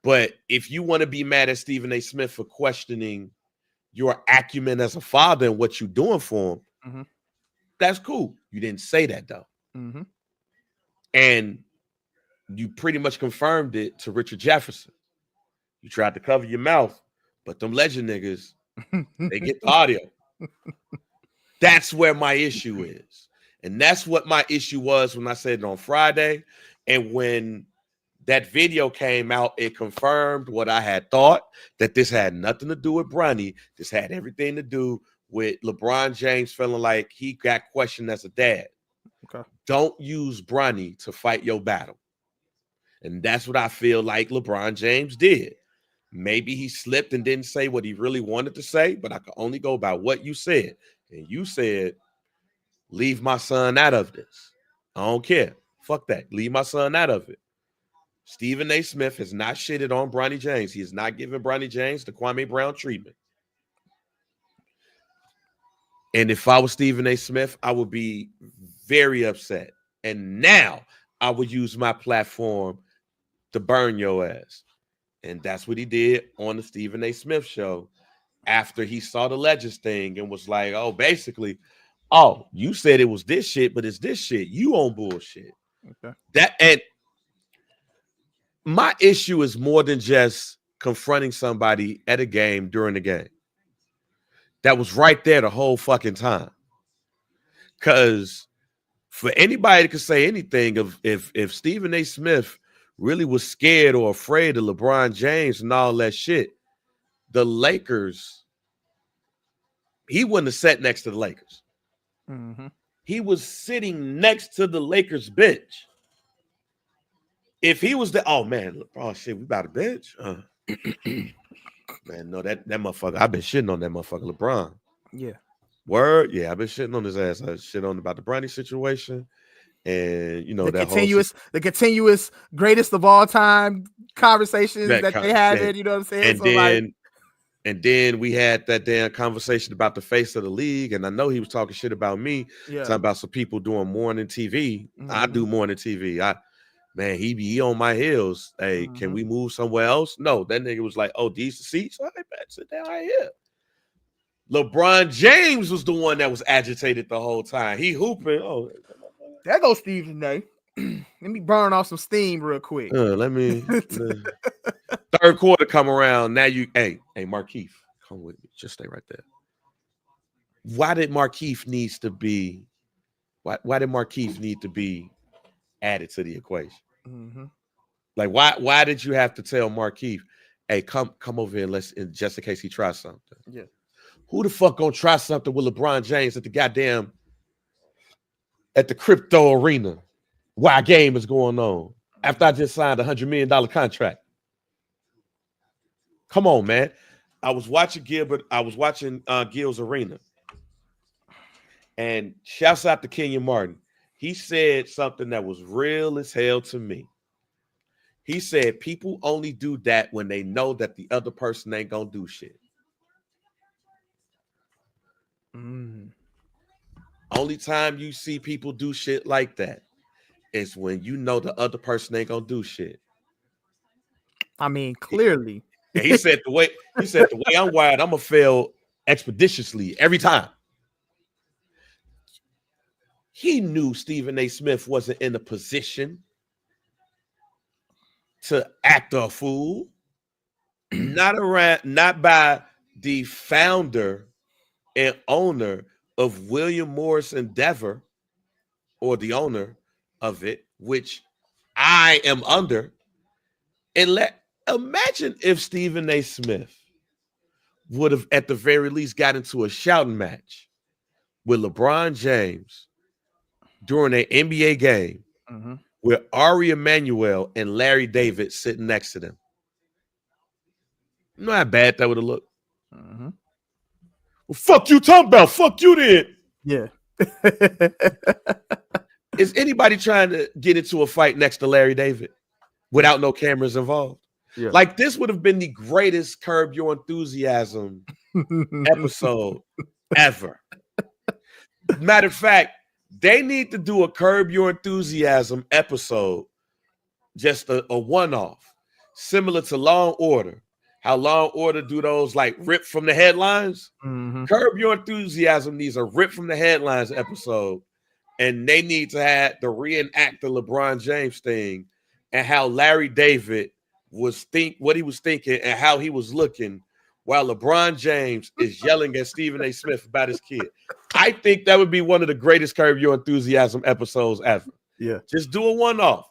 But if you want to be mad at Stephen A. Smith for questioning your acumen as a father and what you're doing for him, that's cool. You didn't say that, though. And you pretty much confirmed it to Richard Jefferson. You tried to cover your mouth, but them legend niggas, they get the audio. That's where my issue is. And that's what my issue was when I said it on Friday. And when that video came out, it confirmed what I had thought, that this had nothing to do with Bronny. This had everything to do with LeBron James feeling like he got questioned as a dad. Okay. Don't use Bronny to fight your battle. And that's what I feel like LeBron James did. Maybe he slipped and didn't say what he really wanted to say, but I can only go by what you said. And you said, leave my son out of this. I don't care. Fuck that. Leave my son out of it. Stephen A. Smith has not shitted on Bronny James. He has not given Bronny James the Kwame Brown treatment. And if I was Stephen A. Smith, I would be very upset. And now I would use my platform to burn your ass. And that's what he did on the Stephen A. Smith show after he saw the Legends thing and was like, oh, basically, oh, you said it was this shit, but it's this shit. You on bullshit. Okay. And my issue is more than just confronting somebody at a game during the game. That was right there the whole fucking time. Because for anybody that could say anything of if Stephen A. Smith really was scared or afraid of LeBron James and all that shit, the Lakers, he wouldn't have sat next to the Lakers. He was sitting next to the Lakers bench. If he was oh man, oh shit, we about a bench. Man, no, that motherfucker. I've been shitting on that motherfucker, LeBron. Yeah. Word, yeah, I've been shitting on his ass. I shit on about the Bronny situation, and you know the continuous greatest of all time conversations that they had. You know what I'm saying? And then we had that damn conversation about the face of the league, and I know he was talking shit about me, talking about some people doing morning TV. I do morning TV. Man, he be on my heels. Hey, can we move somewhere else? No, that nigga was like, oh, these the seats? All right, man, sit down right here. LeBron James was the one that was agitated the whole time. He hooping. Oh, there goes Stephen A. Let me burn off some steam real quick. Let me third quarter come around. Now hey, Markeith, come with me. Just stay right there. Why did Markeith needs to be? Why did Markeith need to be added to the equation? Like why did you have to tell Markeith, hey, come over here, just in case he tries something? Yeah. Who the fuck gonna try something with LeBron James at the crypto arena while a game is going on after I just signed $100 million contract? Come on, man. I was watching Gil's arena, and shouts out to Kenyon Martin. He said something that was real as hell to me. He said people only do that when they know that the other person ain't gonna do shit. Only time you see people do shit like that is when you know the other person ain't gonna do shit. I mean, clearly. And he said the way I'm wired, I'm gonna fail expeditiously every time. He knew Stephen A. Smith wasn't in a position to act a fool. Not by the founder and owner of William Morris Endeavor, or the owner of it, which I am under. And imagine if Stephen A. Smith would have at the very least got into a shouting match with LeBron James during an NBA game with Ari Emanuel and Larry David sitting next to them. You know how bad that would have looked? Well, fuck you talking about? Fuck you then. Yeah. Is anybody trying to get into a fight next to Larry David without no cameras involved? Yeah. Like, this would have been the greatest Curb Your Enthusiasm episode ever. Matter of fact, they need to do a Curb Your Enthusiasm episode, just a one-off, similar to Law and Order. How Law and Order do those like rip from the headlines? Curb Your Enthusiasm needs a rip from the headlines episode, and they need to reenact the LeBron James thing and how Larry David what he was thinking and how he was looking while LeBron James is yelling at Stephen A. Smith about his kid. I think that would be one of the greatest Curb Your Enthusiasm episodes ever. Yeah. Just do a one-off.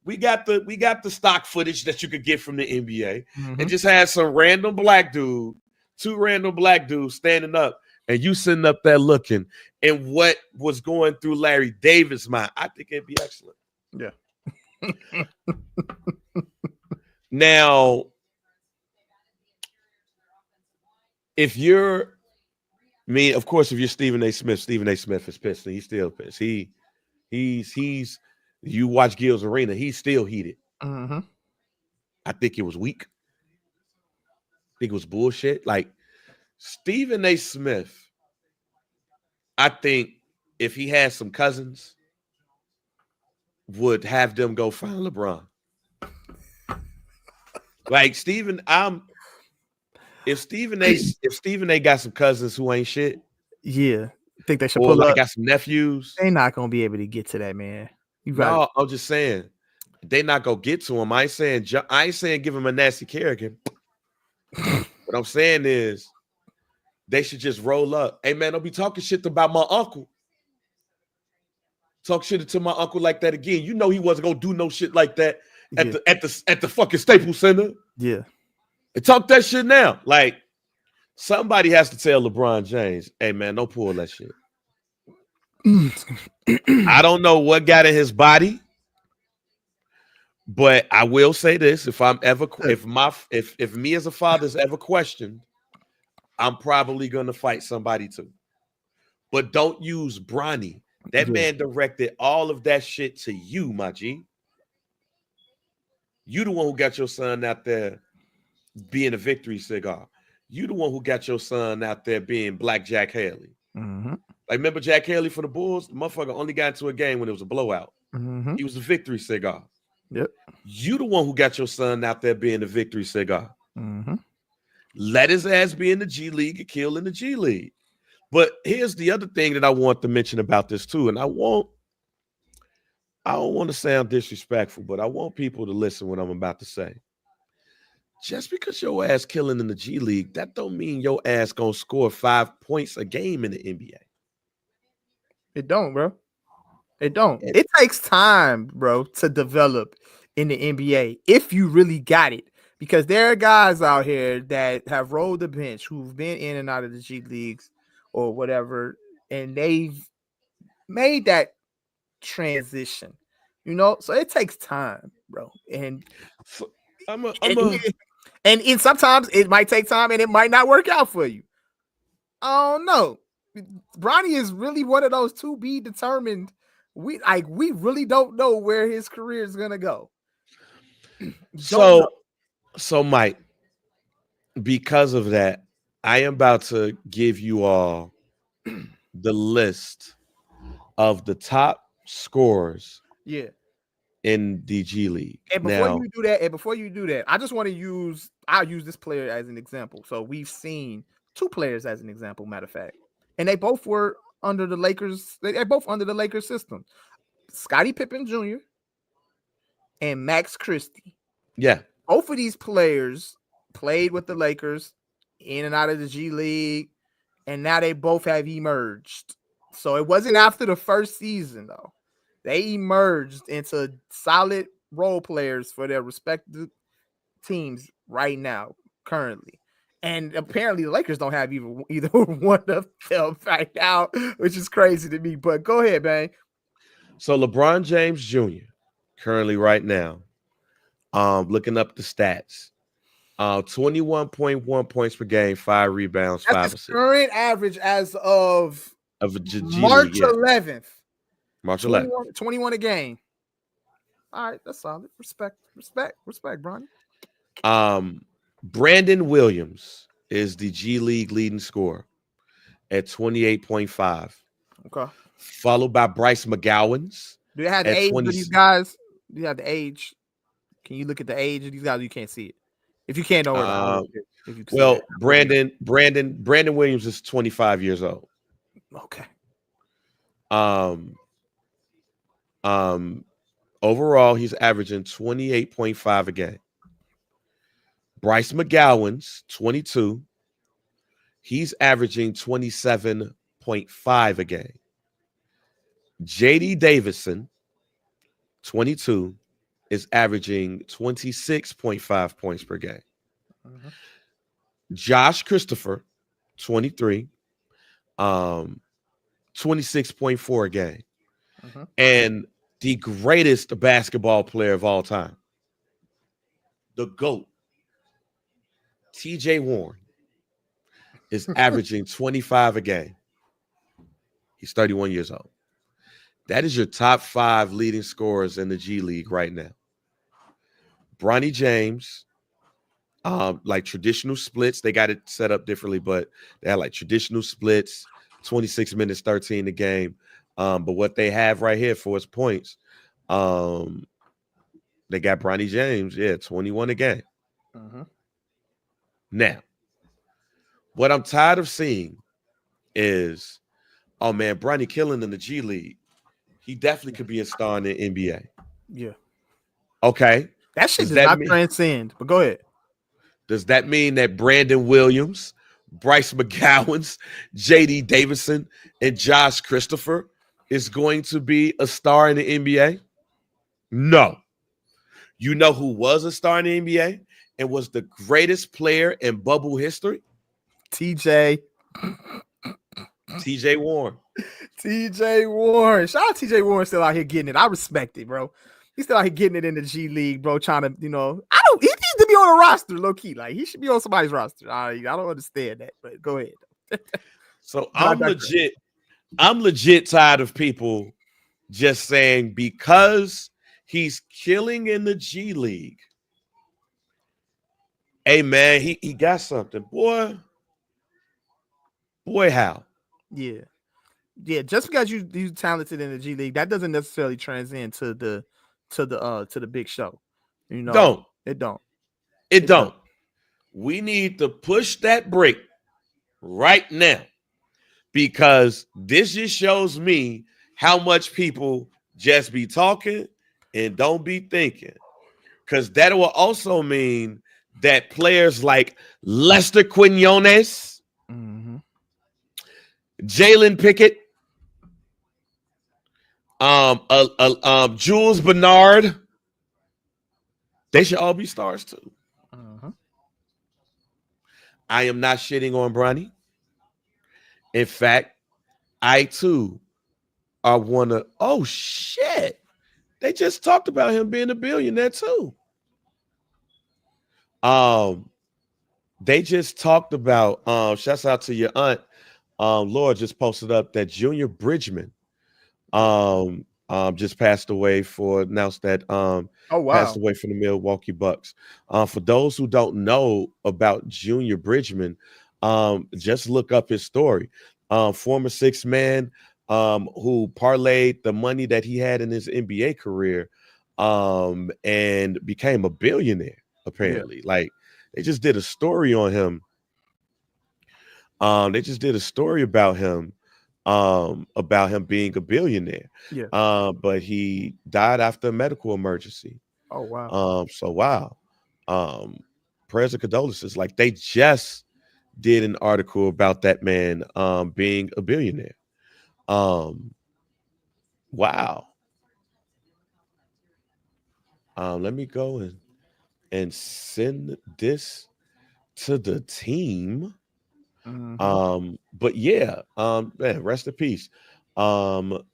We got the stock footage that you could get from the NBA and just had some random black dude, two random black dudes standing up, and you sitting up there looking and what was going through Larry David's mind. I think it'd be excellent. Yeah. Now, if you're of course, if you're Stephen A. Smith is pissed, and he's still pissed. He's you watch Gil's Arena, he's still heated. I think it was weak. I think it was bullshit. Like, Stephen A. Smith, I think if he had some cousins, would have them go find LeBron. Like, if Stephen A. got some cousins who ain't shit, yeah, I think they should or pull like up. got some nephews, They're not gonna be able to get to that, man. No, I'm just saying they not gonna get to him. I ain't saying give him a nasty Kerrigan. What I'm saying is they should just roll up. Hey man, don't be talking shit about my uncle. Talk shit to my uncle like that again. You know he wasn't gonna do no shit like that at the fucking Staples Center. Yeah. And talk that shit now. Like, somebody has to tell LeBron James, hey man, don't pull that shit. I don't know what got in his body, but I will say this: if me as a father is ever questioned, I'm probably gonna fight somebody too. But don't use Bronny. That man directed all of that shit to you, my G. You the one who got your son out there being a victory cigar. You the one who got your son out there being Black Jack Haley. Like, remember Jack Haley for the Bulls? The motherfucker only got into a game when it was a blowout. He was a victory cigar. Yep. You the one who got your son out there being a victory cigar. Let his ass be in the G League and kill in the G League. But here's the other thing that I want to mention about this too, and I don't want to sound disrespectful, but I want people to listen what I'm about to say. Just because your ass killing in the G League, that don't mean your ass gonna score 5 points a game in the NBA. It don't, bro. It don't. It takes time, bro, to develop in the NBA if you really got it. Because there are guys out here that have rolled the bench who've been in and out of the G Leagues or whatever, and they've made that transition, you know. So it takes time, bro. And and sometimes it might take time and it might not work out for you. I don't know. Bronny is really one of those to be determined. We really don't know where his career is gonna go. So Mike, because of that, I am about to give you all the list of the top scorers in the G League. And before you do that, I just want to I'll use this player as an example. So we've seen two players as an example, matter of fact. And they both were under the Lakers. They're both under the Lakers system. Scottie Pippen Jr. and Max Christie. Yeah. Both of these players played with the Lakers in and out of the G League, and now they both have emerged. So it wasn't after the first season, though. They emerged into solid role players for their respective teams right now, currently. And apparently the Lakers don't have either one of them right now, which is crazy to me. But go ahead, man. So LeBron James Jr. currently right now, looking up the stats, 21.1 points per game, 5 rebounds, That's 5 his assists. current average as of a G March League, yeah. 11th. March 11th. 21 a game. All right, that's solid. Respect, Bronny. Brandon Williams is the G League leading scorer at 28.5. Okay. Followed by Bryce McGowan's. Do they have the age of these guys? Do you have the age? Can you look at the age of these guys? You can't see it. If you can't know it, well, Brandon Williams is 25 years old. Okay. Overall, he's averaging 28.5 a game. Bryce McGowan's 22. He's averaging 27.5 a game. JD Davison, 22, is averaging 26.5 points per game. Mm-hmm. Josh Christopher, 23, 26.4 a game. Mm-hmm. And the greatest basketball player of all time, the GOAT, TJ Warren, is averaging 25 a game. He's 31 years old. That is your top 5 leading scorers in the G League right now. Bronny James, like traditional splits, they got it set up differently, but they had like traditional splits, 26 minutes, 13 a game. But what they have right here for his points, they got Bronny James, 21 a game. Mm-hmm. Now, what I'm tired of seeing is, oh man, Bronny killing in the G League. He definitely could be a star in the NBA. Yeah. Okay. That shit does not transcend, but go ahead. Does that mean that Brandon Williams, Bryce McGowan's, JD Davison, and Josh Christopher is going to be a star in the NBA? No. You know who was a star in the NBA and was the greatest player in bubble history? TJ Warren. TJ Warren. Shout out TJ Warren, still out here getting it. I respect it, bro. He's still out here getting it in the G League, bro. Trying to, he needs to be on a roster, low key. Like, he should be on somebody's roster. I don't understand that, but go ahead. So I'm legit tired of people just saying because he's killing in the G League. Hey man, he got something. Boy, how? Yeah. Just because you talented in the G League, that doesn't necessarily transcend to the big show. You know, it don't. We need to push that break right now, because this just shows me how much people just be talking and don't be thinking. Because that will also mean that players like Lester Quinones, mm-hmm. Jalen Pickett, Jules Bernard, they should all be stars too. Uh-huh. I am not shitting on Bronny. In fact, I too are one of, oh shit, they just talked about him being a billionaire too. They just talked about, shouts out to your aunt, Laura just posted up that Junior Bridgman just passed away announced that passed away from the Milwaukee Bucks. For those who don't know about Junior Bridgman, just look up his story. Former 6-man who parlayed the money that he had in his NBA career and became a billionaire. Apparently, like they just did a story on him. They just did a story about him being a billionaire. Yeah. But he died after a medical emergency. Oh wow. So wow. Um, prayers and condolences. Like they just did an article about that man being a billionaire. Um, wow. Let me go and send this to the team. Mm-hmm. But yeah, man, rest in peace. To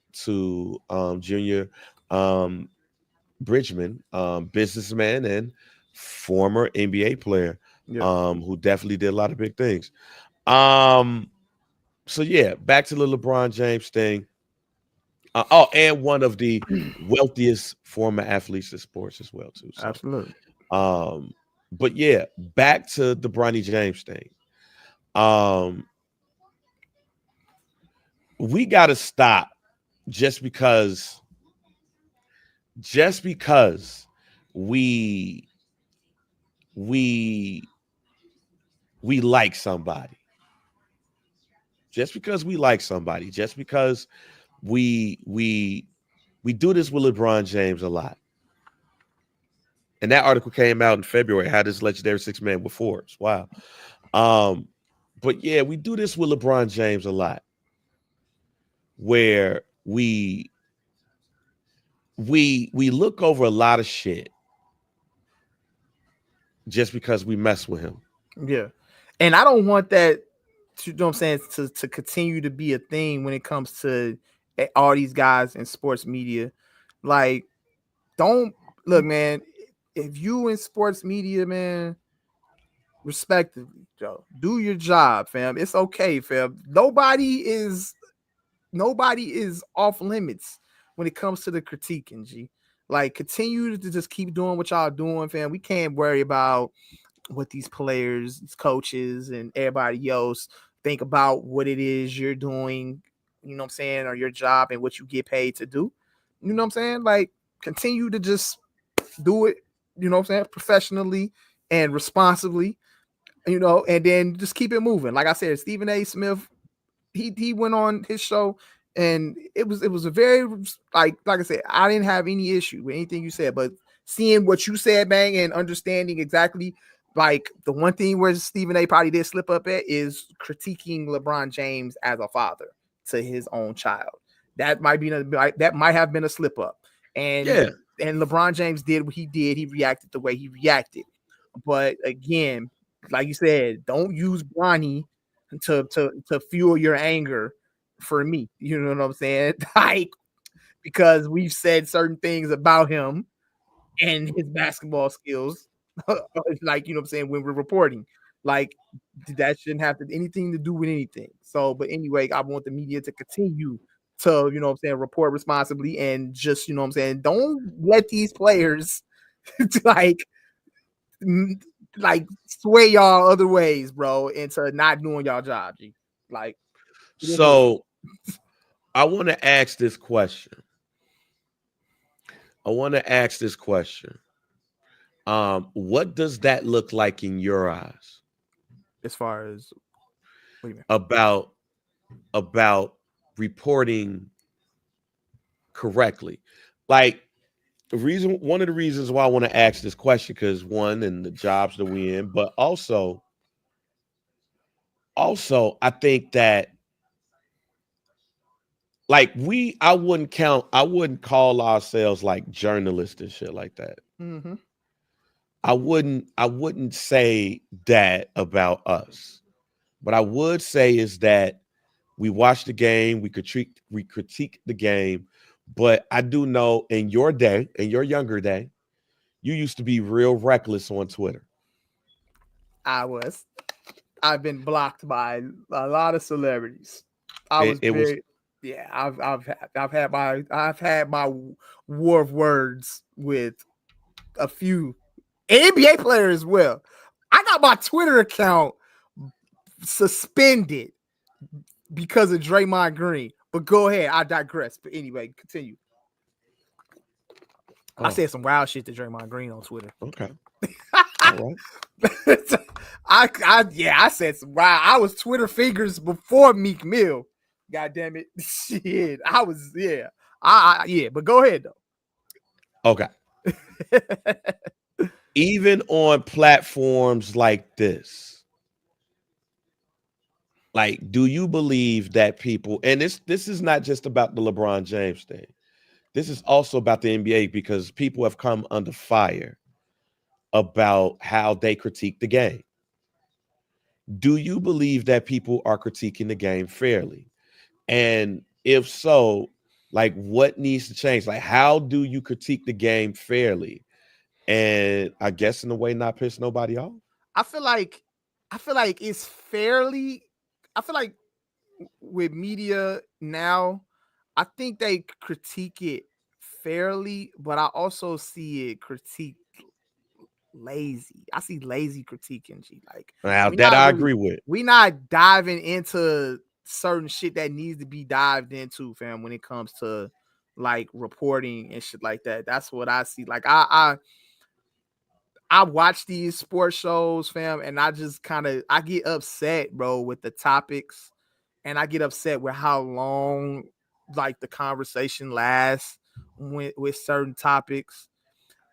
Junior um Bridgman, businessman and former NBA player, Yeah. who definitely did a lot of big things. Um, so yeah, back to the LeBron James thing. And one of the wealthiest former athletes in sports as well, too. So Absolutely. um, but yeah, back to the Bronny James thing. Um, we gotta stop just because just because we we we like somebody, just because we like somebody, just because we we do this with LeBron James a lot. And that article came out in February. How this legendary six man with Forbes. Wow. Um, but yeah, we do this with LeBron James a lot, where we look over a lot of shit just because we mess with him. Yeah. And I don't want that to, you know what I'm saying, to continue to be a thing when it comes to all these guys in sports media. Like, don't look, man, if you in sports media, man, respectively, Joe, do your job, fam. It's okay, fam. Nobody is off limits when it comes to the critiquing, G. Like, continue to just keep doing what y'all doing, fam. We can't worry about what these players, these coaches, and everybody else think about what it is you're doing, you know what I'm saying, or your job and what you get paid to do. You know what I'm saying? Like, continue to just do it, you know what I'm saying, professionally and responsibly, and then just keep it moving. Like I said, Stephen A. Smith, he went on his show, and it was a very, like I said, I didn't have any issue with anything you said, but seeing what you said, bang, and understanding exactly, like, the one thing where Stephen A. probably did slip up at is critiquing LeBron James as a father to his own child. That might have been a slip up, and Yeah. and LeBron James did what he did. He reacted the way he reacted, but again, like you said, don't use Bronny to fuel your anger for me. You know what I'm saying? Like, because we've said certain things about him and his basketball skills. Like, you know what I'm saying, when we're reporting. Like, that shouldn't have anything to do with anything. So, but anyway, I want the media to continue to, you know what I'm saying, report responsibly, and just, you know what I'm saying, don't let these players like like sway y'all other ways, bro, into not doing y'all job, G. Like, So I want to ask this question. What does that look like in your eyes as far as, what do you mean? about reporting correctly? Like, one of the reasons why I want to ask this question, because one, in the jobs that we in, but also I think that, like, I wouldn't call ourselves like journalists and shit like that. Mm-hmm. I wouldn't say that about us. What I would say is that we watch the game, we critique the game, but I do know in your younger day, you used to be real reckless on Twitter. I've been blocked by a lot of celebrities. I was It was very, yeah. I've had my war of words with a few NBA players as well. I got my Twitter account suspended because of Draymond Green. But go ahead, I digress. But anyway, continue. I said some wild shit to Draymond Green on Twitter. Okay. All right. I said some wild. I was Twitter fingers before Meek Mill. God damn it. Shit. I was, yeah. But go ahead though. Okay. Even on platforms like this, like, do you believe that people, and this is not just about the LeBron James thing, this is also about the NBA, because people have come under fire about how they critique the game. Do you believe that people are critiquing the game fairly? And if so, like, what needs to change? Like, how do you critique the game fairly? And I guess in a way not piss nobody off? I feel like it's fairly. I feel like with media now, I think they critique it fairly, but I also see it critiqued lazy. I see lazy critiquing. Like, Now that I agree with. We not diving into certain shit that needs to be dived into, fam, when it comes to like reporting and shit like that. That's what I see. Like, I watch these sports shows, fam, and I just I get upset, bro, with the topics, and I get upset with how long like the conversation lasts with certain topics.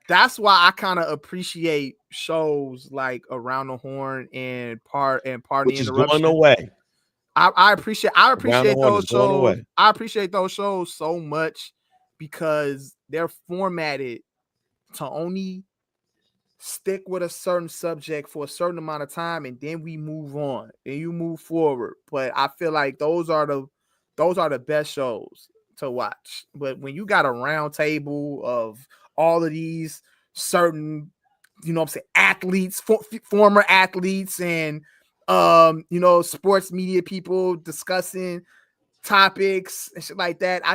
That's why I kind of appreciate shows like Around the Horn and Pardon Which the is Interruption. going away. I appreciate those shows. I appreciate those shows so much because they're formatted to only stick with a certain subject for a certain amount of time, and then we move on and you move forward. But I feel like those are the best shows to watch. But when you got a round table of all of these certain, athletes, former athletes, and sports media people discussing topics and shit like that, I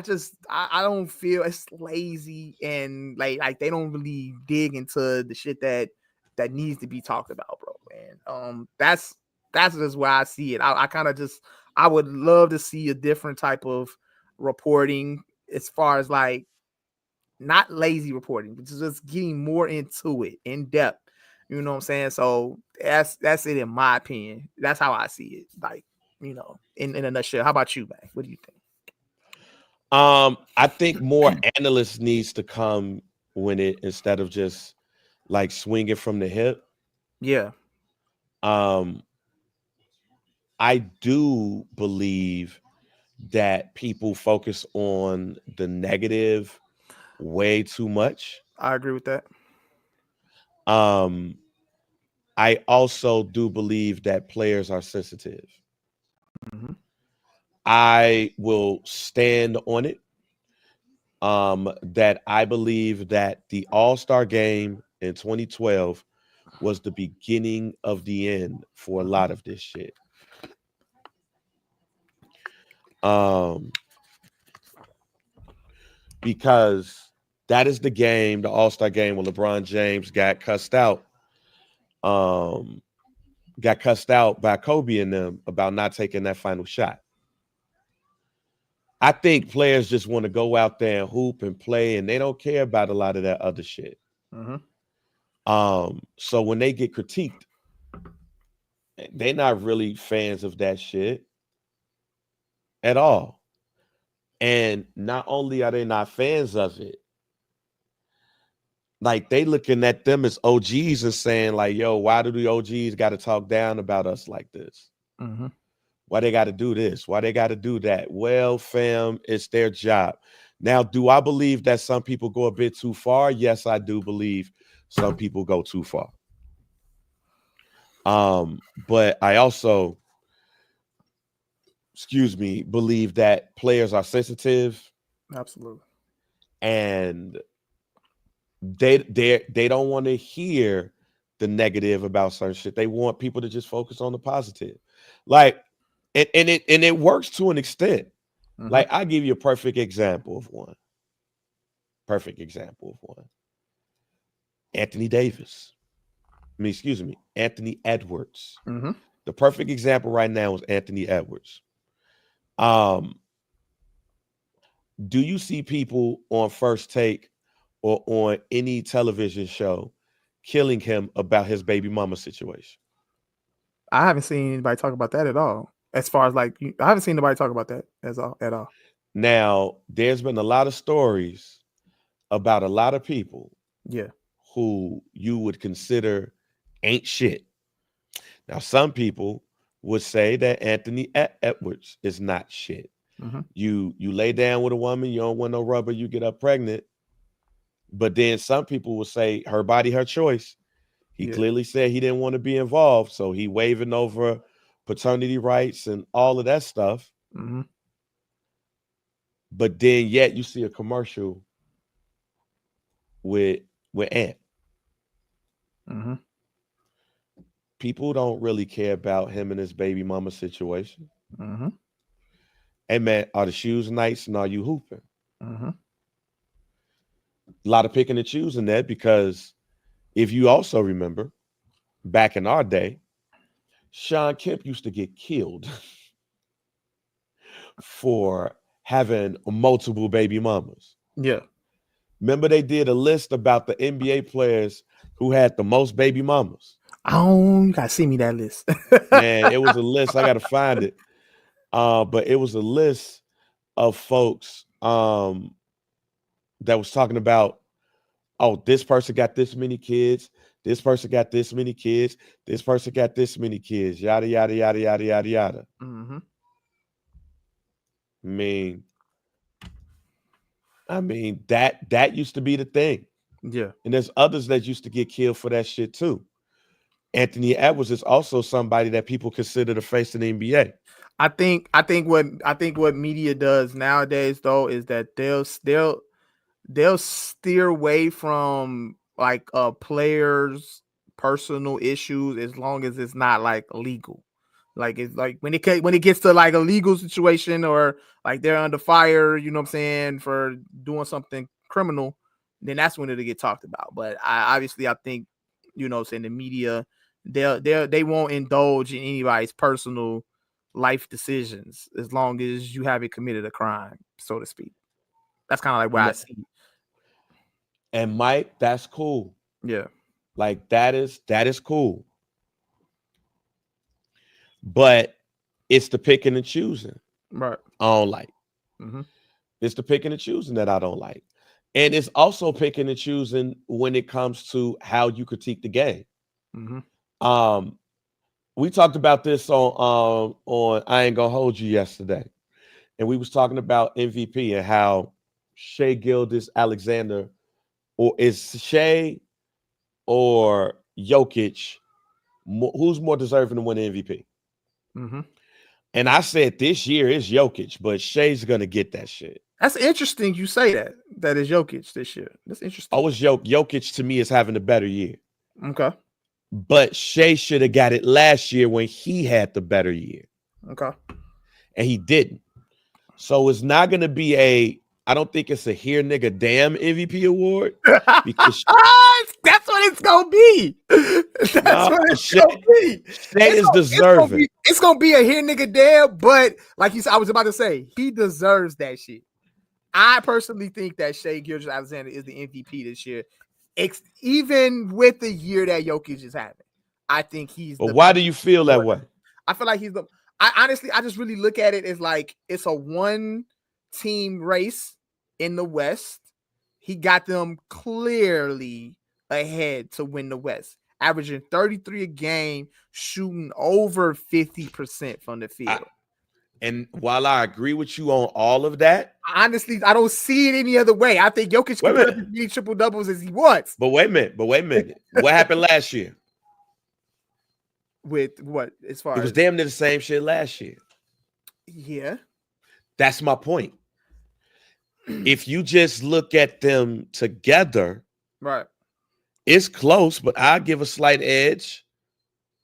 don't feel, it's lazy, and like they don't really dig into the shit that needs to be talked about, bro. And that's just where I see it. I would love to see a different type of reporting, as far as like not lazy reporting, but just getting more into it in depth. You know what I'm saying? So that's it, in my opinion. That's how I see it. Like, in a nutshell. How about you, man? What do you think? I think more analysts needs to come when it, instead of just like swinging from the hip. Yeah. I do believe that people focus on the negative way too much. I agree with that. I also do believe that players are sensitive. Mm-hmm. I will stand on it. That I believe that the All-Star game in 2012 was the beginning of the end for a lot of this shit. Because that is the game, the All-Star game, when LeBron James got cussed out. Got cussed out by Kobe and them about not taking that final shot. I think players just want to go out there and hoop and play, and they don't care about a lot of that other shit. Mm-hmm. So when they get critiqued, they're not really fans of that shit at all. And not only are they not fans of it, like they looking at them as OGs and saying like, yo, why do the OGs got to talk down about us like this? Mm-hmm. Why they got to do this? Why they got to do that? Well, fam, it's their job. Now, do I believe that some people go a bit too far? Yes, I do believe some people go too far. But I also, believe that players are sensitive. Absolutely. And they don't want to hear the negative about certain shit. They want people to just focus on the positive. Like, and it works to an extent. Mm-hmm. Like, I'll give you a perfect example of one. Anthony Edwards. Mm-hmm. The perfect example right now is Anthony Edwards. Do you see people on First Take or on any television show killing him about his baby mama situation. I haven't seen anybody talk about that at all. As far as like, I haven't seen nobody talk about that at all. Now, there's been a lot of stories about a lot of people Yeah. who you would consider ain't shit. Now, some people would say that Anthony Edwards is not shit. Mm-hmm. You lay down with a woman, you don't want no rubber, you get up pregnant. But then some people will say her body, her choice. He clearly said he didn't want to be involved, so he waving over paternity rights and all of that stuff. Mm-hmm. But then yet you see a commercial with Ant. Mm-hmm. People don't really care about him and his baby mama situation. Mm-hmm. Hey man, are the shoes nice and are you hooping? Mm-hmm. A lot of picking and choosing that, because if you also remember, back in our day, Sean Kemp used to get killed for having multiple baby mamas. Yeah. Remember they did a list about the NBA players who had the most baby mamas. Oh, you gotta see me that list. Man, it was a list. I gotta find it. But it was a list of folks that was talking about, oh, this person got this many kids, this person got this many kids, this person got this many kids, yada yada yada yada yada yada. Mm-hmm. I mean that used to be the thing. Yeah. And there's others that used to get killed for that shit too. Anthony Edwards is also somebody that people consider the face of the NBA. I think what media does nowadays though is that they'll steer away from like players' personal issues as long as it's not like illegal. Like it's like when it gets to like a legal situation or like they're under fire, you know what I'm saying, for doing something criminal, then that's when it'll get talked about. But I think, you know, saying the media, they won't indulge in anybody's personal life decisions as long as you haven't committed a crime, so to speak. That's kind of like what I see. And Mike, that's cool. Yeah. Like that is cool. But it's the picking and choosing. Right. I don't like. Mm-hmm. It's the picking and choosing that I don't like. And it's also picking and choosing when it comes to how you critique the game. Mm-hmm. We talked about this on I Ain't Gonna Hold You yesterday. And we was talking about MVP and how Shai Gilgeous-Alexander, or is Shai or Jokic, who's more deserving to win the MVP? Mm-hmm. And I said this year is Jokic, but Shai's gonna get that shit. That's interesting. You say that. That is Jokic this year. That's interesting. Oh, it's Jokic to me is having a better year. Okay. But Shai should have got it last year when he had the better year. Okay. And he didn't. So it's not gonna be I don't think it's a here nigga damn MVP award. Because that's what it's gonna be. That's what it's gonna be. Shai is deserving. It's gonna be a here nigga damn, but like you said, I was about to say, he deserves that shit. I personally think that Shai Gilgeous-Alexander is the MVP this year, even with the year that Jokic is having. I think he's. But why do you feel that way? I feel like he's the. I just really look at it as like it's a one-team race in the West. He got them clearly ahead to win the West, averaging 33 a game, shooting over 50% from the field. And while I agree with you on all of that, honestly, I don't see it any other way. I think Jokic can put up as many triple doubles as he wants. But wait a minute. What happened last year? With what? As far it was damn near the same shit last year. Yeah. That's my point. If you just look at them together, right, it's close, but I give a slight edge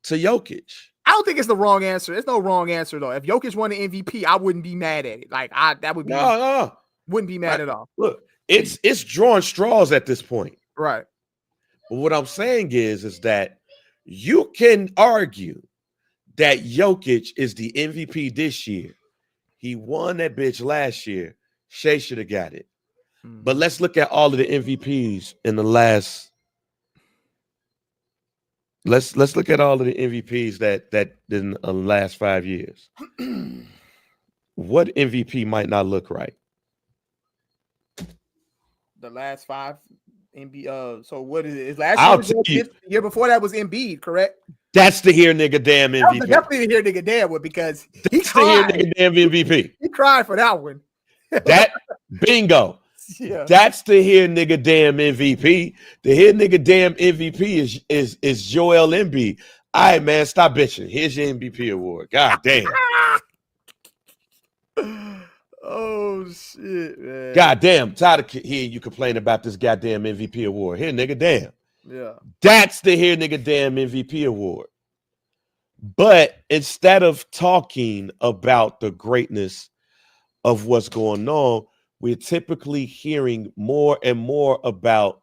to Jokic. I don't think it's the wrong answer. It's no wrong answer though. If Jokic won the MVP, I wouldn't be mad at it. Like that would be wouldn't be mad at all. Look, it's drawing straws at this point. Right. But what I'm saying is that you can argue that Jokic is the MVP this year. He won that bitch last year. Shai should have got it. But let's look at all of the MVPs in the last. Let's look at all of the MVPs that in the last 5 years. What MVP might not look right? The last 5 NBA. So what is it? Is last year? The year before that was Embiid, correct? That's the here nigga damn MVP. Definitely the here nigga damn one because he cried. The here nigga damn MVP. He cried for that one. That bingo. Yeah. That's the here nigga damn MVP. The here nigga damn MVP is Joel Embiid. All right, man, stop bitching. Here's your MVP award. God damn. Oh shit, man. God damn. Tired of hearing you complain about this goddamn MVP award. Here, nigga, damn. Yeah. That's the here nigga damn MVP award. But instead of talking about the greatness of what's going on, we're typically hearing more and more about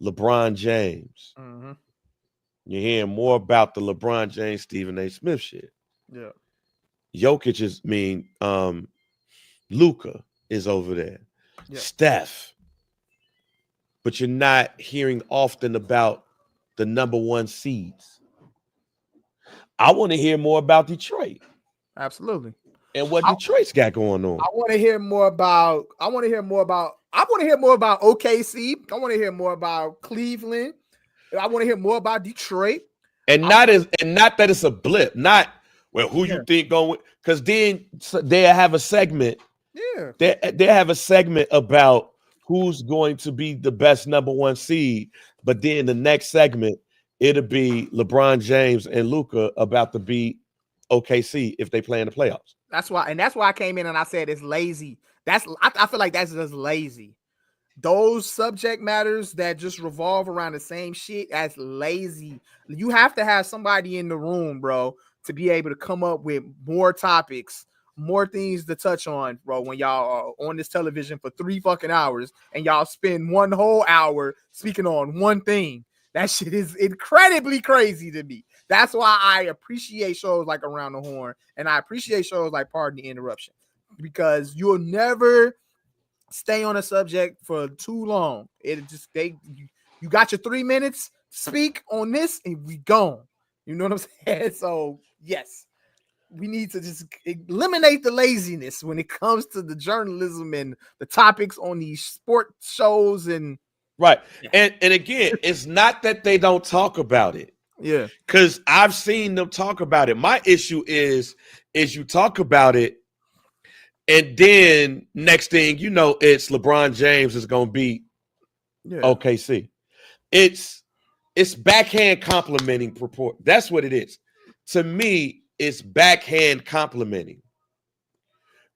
LeBron James. Mm-hmm. You're hearing more about the LeBron James, Stephen A. Smith shit. Yeah. Jokic is Luka is over there. Yeah. Steph. But you're not hearing often about the number 1 seeds. I want to hear more about Detroit. Absolutely. And what Detroit's got going on. I want to hear more about OKC. I want to hear more about Cleveland. I want to hear more about Detroit. And not that it's a blip. Not who you think going, because then they have a segment. Yeah. They have a segment about who's going to be the best number 1 seed, but then the next segment it'll be LeBron James and Luka about to beat OKC if they play in the playoffs. That's why I came in and I said it's lazy. I feel like that's just lazy. Those subject matters that just revolve around the same shit, that's lazy. You have to have somebody in the room, bro, to be able to come up with more topics, more things to touch on, bro, when y'all are on this television for 3 fucking hours and y'all spend 1 whole hour speaking on one thing. That shit is incredibly crazy to me. That's why I appreciate shows like Around the Horn, and I appreciate shows like Pardon the Interruption, because you'll never stay on a subject for too long. It just you got your 3 minutes to speak on this, and we gone. You know what I'm saying? So yes, we need to just eliminate the laziness when it comes to the journalism and the topics on these sport shows and. Right. Yeah. And again, it's not that they don't talk about it. Yeah. Because I've seen them talk about it. My issue is you talk about it, and then next thing you know, it's LeBron James is going to beat OKC. It's backhand complimenting purport. That's what it is. To me, it's backhand complimenting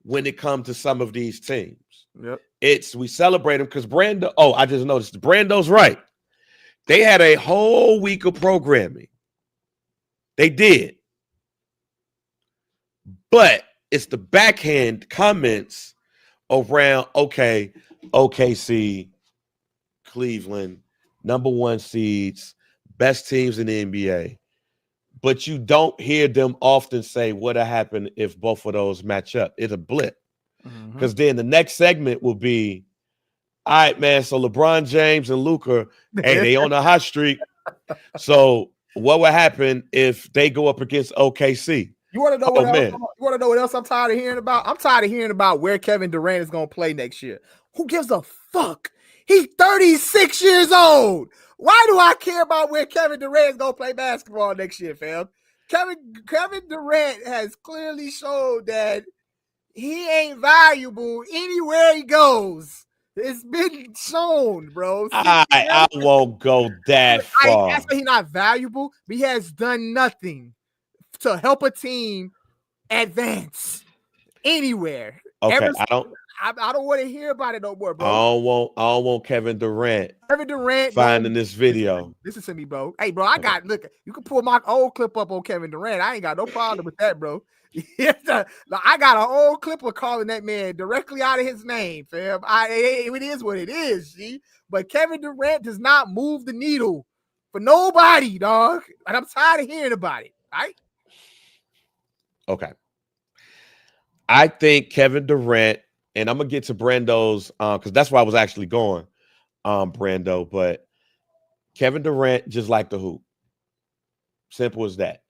when it comes to some of these teams. Yep. We celebrate them because Brando. Oh, I just noticed Brando's right. They had a whole week of programming. They did. But it's the backhand comments around, okay, OKC, Cleveland, number 1 seeds, best teams in the NBA. But you don't hear them often say what'll happen if both of those match up. It's a blip. Because then the next segment will be, all right, man, so LeBron James and Luka, hey, they on a hot streak. So what would happen if they go up against OKC? You want to know what else? You want to know what else I'm tired of hearing about? I'm tired of hearing about where Kevin Durant is going to play next year. Who gives a fuck? He's 36 years old. Why do I care about where Kevin Durant is going to play basketball next year, fam? Kevin Durant has clearly showed that he ain't valuable anywhere he goes. It's been shown, bro. I won't go that far. I say he's not valuable, but he has done nothing to help a team advance anywhere. Okay, I don't want to hear about it no more, bro. I don't want Kevin Durant. Finding this video. Listen to me, bro. Hey, bro, look. You can pull my old clip up on Kevin Durant. I ain't got no problem with that, bro. I got an old clip of calling that man directly out of his name, fam. It is what it is, see. But Kevin Durant does not move the needle for nobody, dog. And I'm tired of hearing about it. Right? Okay. I think Kevin Durant and I'm gonna get to Brando's because that's where I was actually going, Brando. But Kevin Durant just like the hoop. Simple as that.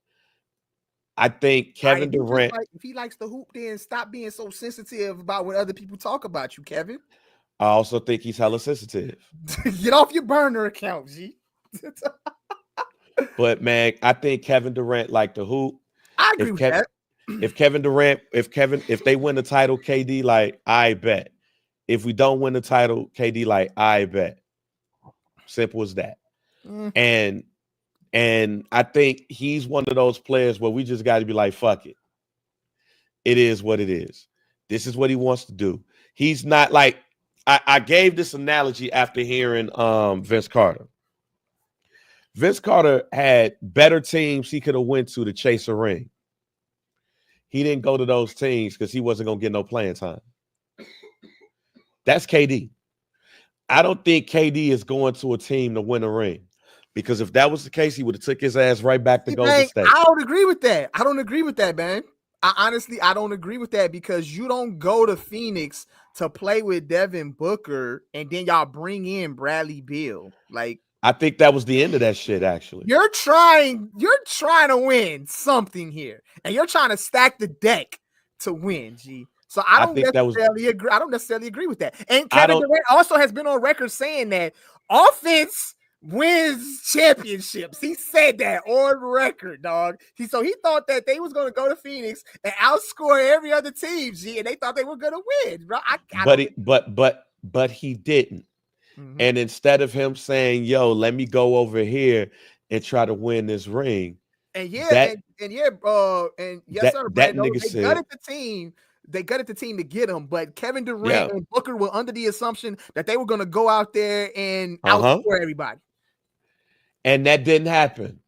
I think Kevin Durant. If he likes the hoop, then stop being so sensitive about what other people talk about you, Kevin. I also think he's hella sensitive. Get off your burner account, G. But man, I think Kevin Durant like the hoop. I agree with that. If they win the title, KD like I bet. If we don't win the title, KD like I bet. Simple as that. And I think he's one of those players where we just got to be like, fuck it. It is what it is. This is what he wants to do. He's not like I gave this analogy after hearing Vince Carter. Vince Carter had better teams he could have went to chase a ring. He didn't go to those teams because he wasn't going to get no playing time. That's KD. I don't think KD is going to a team to win a ring. Because if that was the case, he would have took his ass right back to Golden State. I don't agree with that. I don't agree with that, man. I don't agree with that because you don't go to Phoenix to play with Devin Booker and then y'all bring in Bradley Beal. Like, I think that was the end of that shit, actually. You're trying to win something here, and you're trying to stack the deck to win, G. So I don't necessarily agree with that. And Kevin Durant also has been on record saying that offense wins championships. He said that on record, dog. So he thought that they was going to go to Phoenix and outscore every other team, G, and they thought they were going to win, bro. But he didn't. Mm-hmm. And instead of him saying, "Yo, let me go over here and try to win this ring," sir, that nigga said, they gutted the team to get him, but Kevin Durant and Booker were under the assumption that they were going to go out there and outscore everybody. And that didn't happen.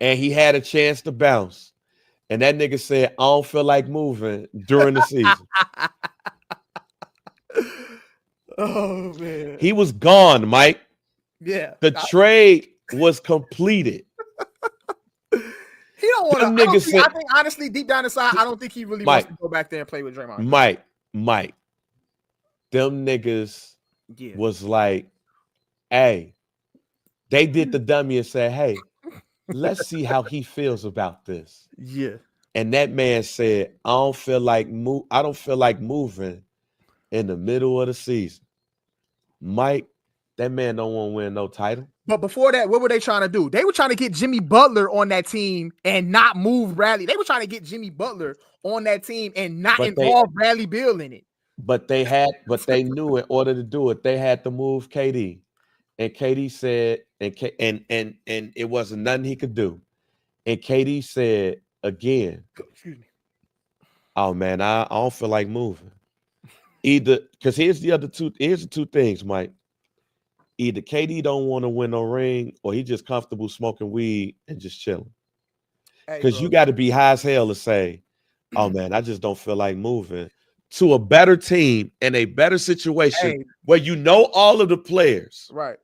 And he had a chance to bounce. And that nigga said, "I don't feel like moving" during the season. Oh, man. He was gone, Mike. Yeah. The trade was completed. He don't want to. I think honestly, deep down inside, I don't think he really wants to go back there and play with Draymond. Mike. Them niggas was like, hey, they did the dummy and said, hey, let's see how he feels about this. Yeah. And that man said, I don't feel like moving in the middle of the season. Mike, that man don't want to win no title. But before that, what were they trying to do? They were trying to get Jimmy Butler on that team and not move Bradley. They were trying to get Jimmy Butler on that team and not involve Bradley Beal in it. But they knew in order to do it, they had to move KD. And KD said, and it wasn't nothing he could do. And KD said again, excuse me, oh man, I don't feel like moving. Either, because here's the two things, Mike. Either KD don't want to win no ring, or he just comfortable smoking weed and just chilling. Because you got to be high as hell to say, oh man, I just don't feel like moving to a better team in a better situation where you know all of the players. Right.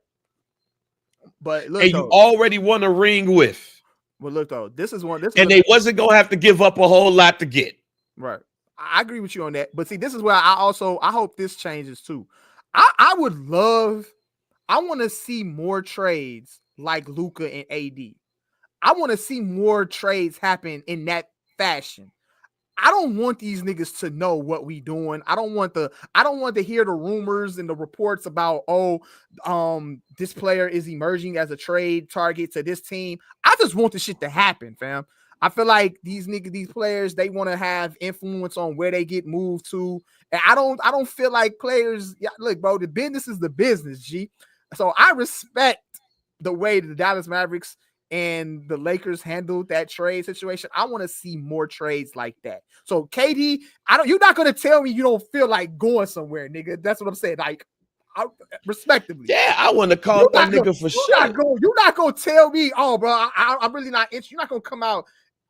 But look, and you already won a ring with. Well, look though, they wasn't gonna have to give up a whole lot to get. Right. I agree with you on that. But see, this is where I hope this changes too. I want to see more trades like Luka and AD. I want to see more trades happen in that fashion. I don't want these niggas to know what we doing. I don't want to hear the rumors and the reports about, this player is emerging as a trade target to this team. I just want the shit to happen, fam. I feel like these players, they want to have influence on where they get moved to. And I don't feel like players, look, bro, the business is the business, G. So I respect the way the Dallas Mavericks and the Lakers handled that trade situation. I want to see more trades like that. So KD, you're not going to tell me you don't feel like going somewhere, nigga. That's what I'm saying. Like, respectively. Yeah, I want to call that nigga for sure. You're not going to tell me, oh, bro, I'm really not interested. You're not going to come out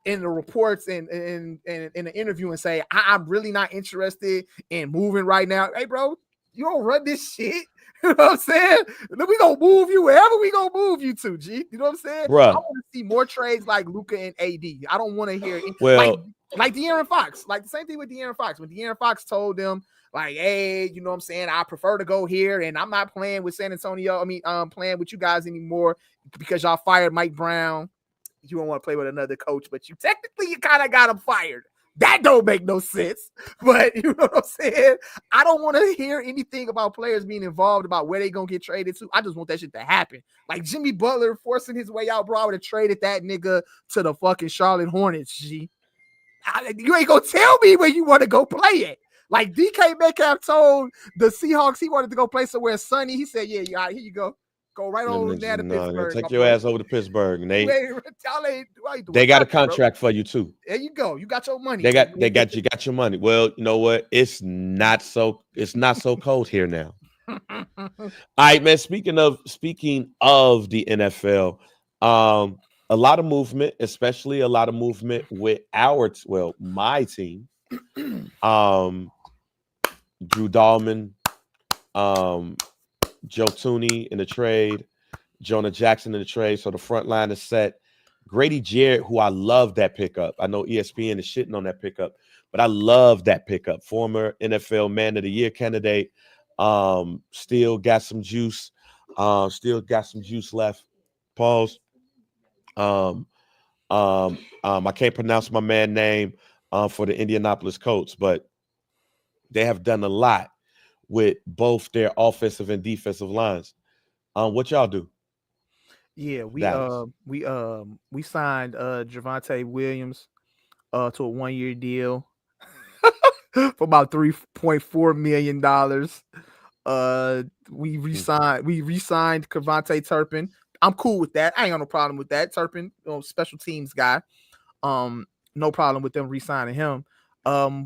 in the reports and in an interview and say, I'm really not interested in moving right now. Hey, bro, you don't run this shit. You know what I'm saying? We gonna move you wherever we gonna move you to, G. You know what I'm saying? Bruh. I want to see more trades like Luka and AD. I don't want to hear like De'Aaron Fox. Like the same thing with De'Aaron Fox. When De'Aaron Fox told them, Like, hey, you know what I'm saying? I prefer to go here, and I'm not playing with San Antonio. I mean, playing with you guys anymore because y'all fired Mike Brown. You don't want to play with another coach, but you kind of got him fired. That don't make no sense. But you know what I'm saying? I don't want to hear anything about players being involved about where they going to get traded to. I just want that shit to happen. Like Jimmy Butler forcing his way out, bro. I would have traded that nigga to the fucking Charlotte Hornets, G. You ain't going to tell me where you want to go play it. Like DK Metcalf told the Seahawks he wanted to go play somewhere sunny. He said, yeah, here you go. Go right on down to Pittsburgh. Take your ass over to Pittsburgh. And they got a contract for you too. There you go. You got your money. They got your money. Well, you know what? It's not so cold here now. All right, man. Speaking of the NFL, a lot of movement, especially a lot of movement with my team. Drew Dahlman, Joe Tooney in the trade, Jonah Jackson in the trade. So the front line is set. Grady Jarrett, who I love that pickup. I know ESPN is shitting on that pickup, but I love that pickup. Former NFL Man of the Year candidate. Still got some juice. Left. Pause. I can't pronounce my man's name for the Indianapolis Colts, but they have done a lot with both their offensive and defensive lines. What y'all do? Yeah, we signed Javonte Williams to a 1-year deal for about $3.4 million. We re-signed Kevontae Turpin. I'm cool with that. I ain't got no problem with that. Turpin, special teams guy. No problem with them re-signing him.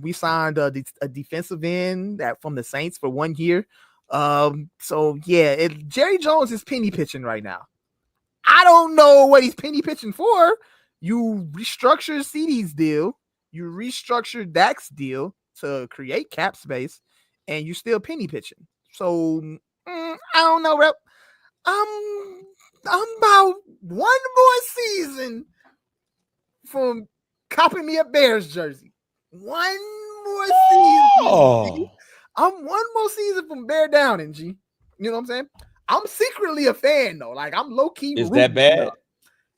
We signed a defensive end that from the Saints for 1 year. So yeah, Jerry Jones is penny pitching right now. I don't know what he's penny pitching for. You restructure CD's deal, you restructure Dak's deal to create cap space, and you still penny pitching. So I don't know, bro. I'm about one more season from copping me a Bears jersey. One more season. I'm one more season from Bear Downing, G. You know what I'm saying? I'm secretly a fan, though. Like, I'm low-key. Is that bad?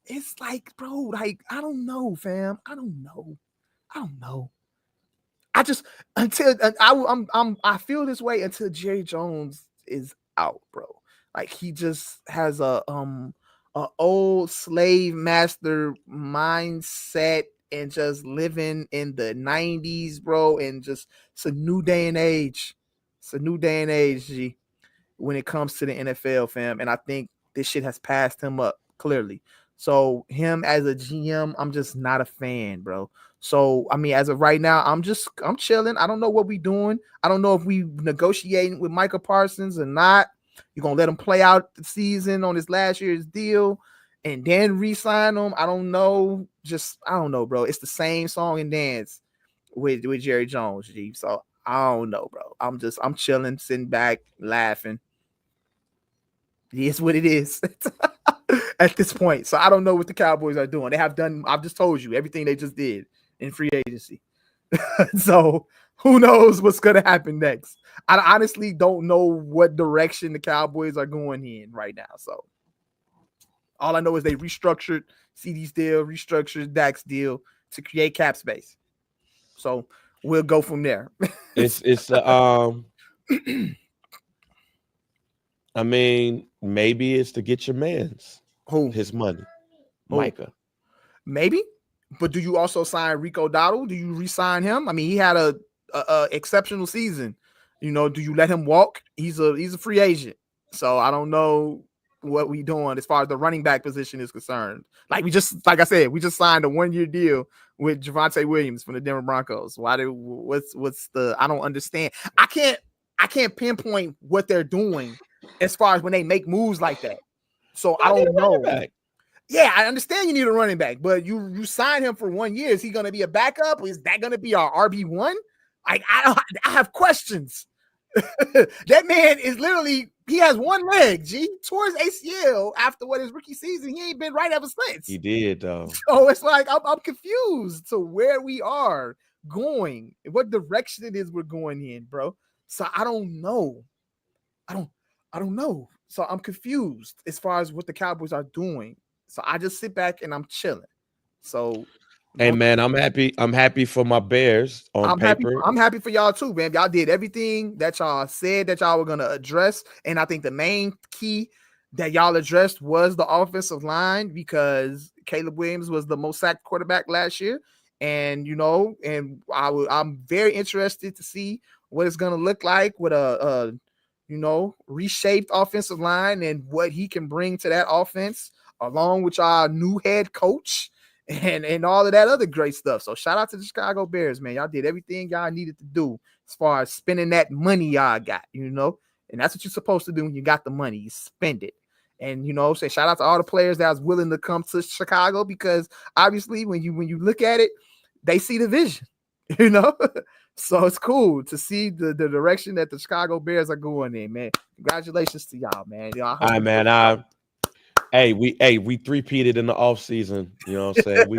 It's like, bro, like, I don't know, fam. I don't know. I just I feel this way until Jerry Jones is out, bro. Like, he just has a old slave master mindset and just living in the 90s, bro, and just it's a new day and age. It's a new day and age, G, when it comes to the NFL, fam. And I think this shit has passed him up clearly. So him as a GM, I'm just not a fan, bro. So, I mean, as of right now, I'm chilling. I don't know what we doing. I don't know if we negotiating with Micah Parsons or not. You're going to let him play out the season on his last year's deal and then re-sign him. I don't know. I don't know, bro. It's the same song and dance with Jerry Jones, G. So I don't know, bro. I'm chilling, sitting back, laughing. It is what it is at this point. So I don't know what the Cowboys are doing. I've just told you everything they just did in free agency. So who knows what's going to happen next? I honestly don't know what direction the Cowboys are going in right now. So all I know is they restructured CD's deal, restructured Dak's deal to create cap space. So we'll go from there. I mean, maybe it's to get your man's his money. Micah. Maybe. But do you also sign Rico Dowdle? Do you re-sign him? I mean, he had a exceptional season. You know, do you let him walk? He's a free agent. So I don't know what we doing as far as the running back position is concerned. Like I said, we just signed a 1-year deal with Javonte Williams from the Denver Broncos. I don't understand. I can't pinpoint what they're doing as far as when they make moves like that. So I don't know. Yeah, I understand you need a running back, but you sign him for 1 year. Is he going to be a backup? Is that going to be our RB1? Like, I have questions. That man is literally, he has one leg, G, towards ACL after his rookie season. He ain't been right ever since. He did, though. So it's like, I'm confused to where we are going, what direction it is we're going in, bro. So I don't know. I don't know. So I'm confused as far as what the Cowboys are doing. So I just sit back and I'm chilling. So Hey man, I'm happy. I'm happy for my Bears on paper. I'm happy for y'all too, man. Y'all did everything that y'all said that y'all were gonna address, and I think the main key that y'all addressed was the offensive line because Caleb Williams was the most sacked quarterback last year, and I'm very interested to see what it's gonna look like with a reshaped offensive line and what he can bring to that offense, along with our new head coach and all of that other great stuff. So shout out to the Chicago Bears, man. Y'all did everything y'all needed to do as far as spending that money y'all got, and that's what you're supposed to do when you got the money. You spend it. And say shout out to all the players that was willing to come to Chicago, because obviously when you look at it, they see the vision, So it's cool to see the direction that the Chicago Bears are going in, man. Congratulations to y'all, man. All right, man. We three-peated in the offseason. You know what I'm saying? We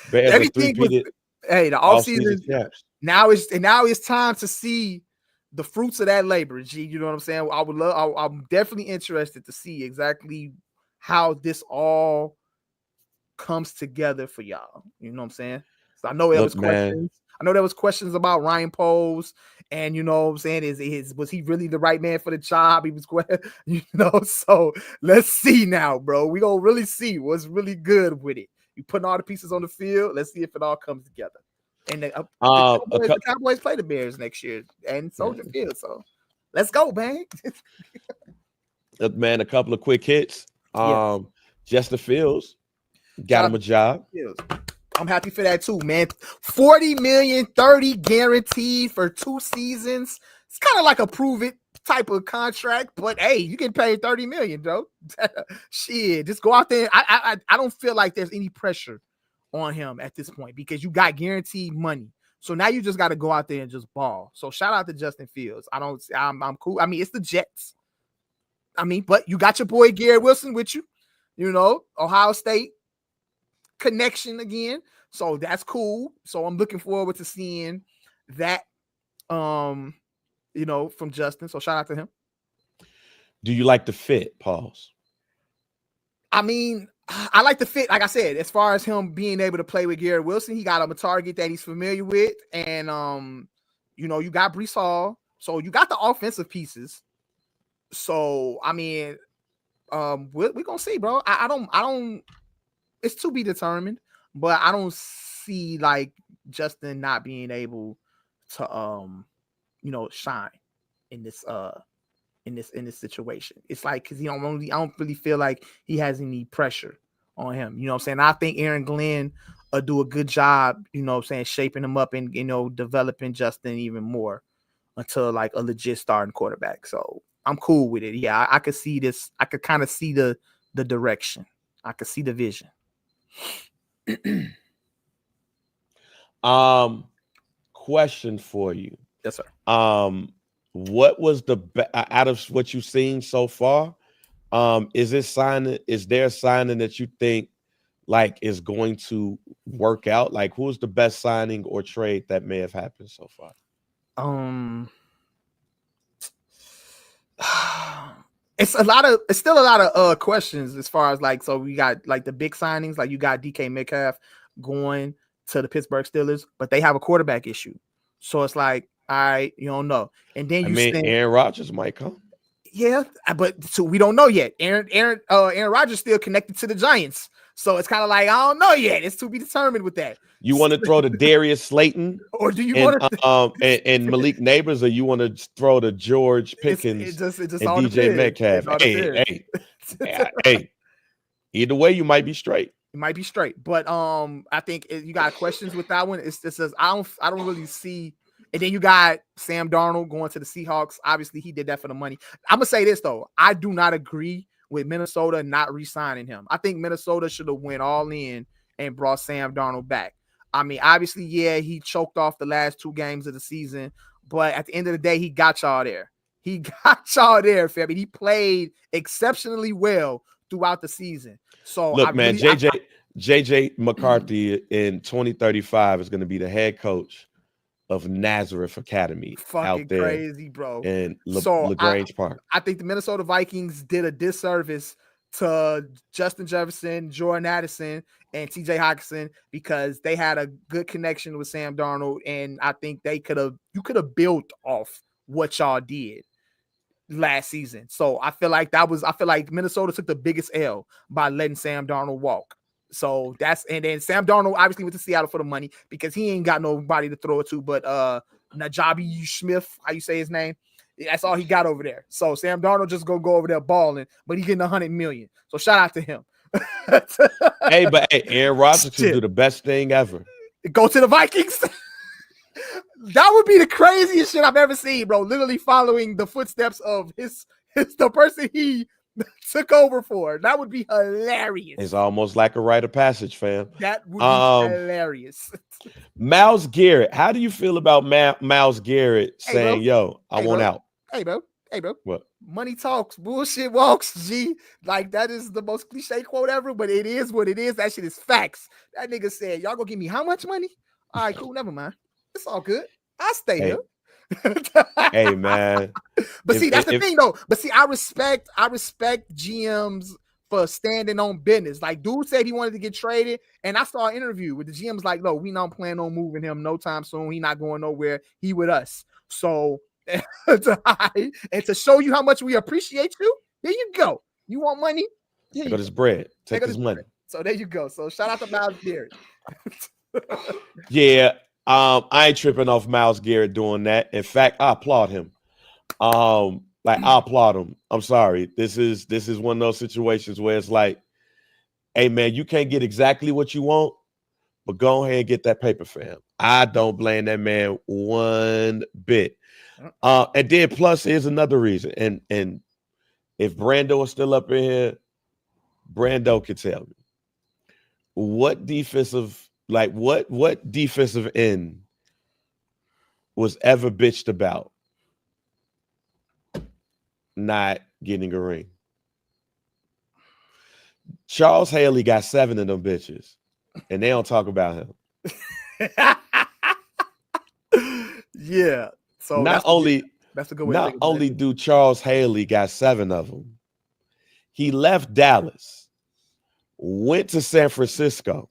Bears are three-peated. The offseason. Now it's time to see the fruits of that labor, G. You know what I'm saying? I'm definitely interested to see exactly how this all comes together for y'all. You know what I'm saying? So I know there was questions. I know there was questions about Ryan Poles, and what I'm saying was he really the right man for the job? He was, So let's see now, bro. We gonna really see what's really good with it. You putting all the pieces on the field. Let's see if it all comes together. And the Cowboys play the Bears next year and Soldier Field. So let's go, man. Man, a couple of quick hits. Justin Fields got him a job. I'm happy for that too, man. $40 million, 30 guaranteed for 2 seasons. It's kind of like a prove it type of contract, but hey, you can pay $30 million, though. Shit, just go out there. I don't feel like there's any pressure on him at this point because you got guaranteed money. So now you just got to go out there and just ball. So shout out to Justin Fields. I'm cool. I mean, it's the Jets. But you got your boy Garrett Wilson with you. Ohio State connection again, so that's cool. So I'm looking forward to seeing that from Justin. So shout out to him. Do you like the fit? Pause. I like the fit, like I said, as far as him being able to play with Garrett Wilson. He got him a target that he's familiar with, and you got Breece Hall, so you got the offensive pieces. So we're gonna see, bro. I don't it's to be determined, but I don't see like Justin not being able to shine in this situation. It's like because I don't really feel like he has any pressure on him. You know what I'm saying? I think Aaron Glenn will do a good job, shaping him up and developing Justin even more until like a legit starting quarterback. So I'm cool with it. Yeah, I could see this. I could kind of see the direction. I could see the vision. Question for you. Yes, sir. What was out of what you've seen so far? Is there a signing that you think like is going to work out? Like, who's the best signing or trade that may have happened so far? It's still a lot of questions as far as like, so we got like the big signings, like you got DK Metcalf going to the Pittsburgh Steelers, but they have a quarterback issue. So it's like, all right, you don't know. And then Aaron Rodgers might come. Yeah, but so we don't know yet. Aaron Rodgers still connected to the Giants. So it's kind of like, I don't know yet. It's to be determined with that. You want to throw to Darius Slayton, or do you want to and Malik Neighbors, or you want to throw to George Pickens it just and depends. DJ Metcalf? Hey, either way, you might be straight. It might be straight, but I think you got questions with that one. It says I don't really see. And then you got Sam Darnold going to the Seahawks. Obviously, he did that for the money. I'm gonna say this though, I do not agree with Minnesota not re-signing him. I think Minnesota should have went all in and brought Sam Darnold back. Obviously, yeah, he choked off the last 2 games of the season, but at the end of the day, he got y'all there. He played exceptionally well throughout the season. So look, JJ McCarthy in 2035 is going to be the head coach of Nazareth Academy Fucking out there crazy, bro. in So LaGrange Park. I think the Minnesota Vikings did a disservice to Justin Jefferson, Jordan Addison, and TJ Hawkinson because they had a good connection with Sam Darnold, and I think you could have built off what y'all did last season. So I feel like Minnesota took the biggest L by letting Sam Darnold walk. So and then Sam Darnold obviously went to Seattle for the money because he ain't got nobody to throw it to but Najabi Smith, how you say his name? That's all he got over there. So Sam Darnold just gonna go over there balling, but he getting $100 million. So shout out to him. Hey, Aaron Rodgers could do the best thing ever. Go to the Vikings. That would be the craziest shit I've ever seen, bro. Literally following the footsteps of the person he took over for. That would be hilarious. It's almost like a rite of passage, fam. That would be hilarious. Myles Garrett, how do you feel about Myles Garrett saying, "Yo, I want out"? Hey, bro. What? Money talks, bullshit walks. G, like that is the most cliche quote ever, but it is what it is. That shit is facts. That nigga said, "Y'all gonna give me how much money?" All right, cool. Never mind. It's all good. I'll stay here. Hey, man. But that's the thing, though. But see, I respect GMs for standing on business. Like, dude said he wanted to get traded, and I saw an interview with the GM's like, "No, we not plan on moving him no time soon. He not going nowhere. He with us." So, to show you how much we appreciate you, there you go. You want money? Take his bread. Take his money. So there you go. So shout out to Myles Garrett. Yeah. I ain't tripping off Myles Garrett doing that. In fact, I applaud him. I applaud him. I'm sorry. This is one of those situations where it's like, hey man, you can't get exactly what you want, but go ahead and get that paper, fam. I don't blame that man one bit. And then plus here's another reason. And if Brando is still up in here, Brando could tell me what defensive end was ever bitched about not getting a ring. Charles Haley got 7 of them bitches, and they don't talk about him. Yeah. So that's a good way. Not only do Charles Haley got 7 of them, he left Dallas, went to San Francisco,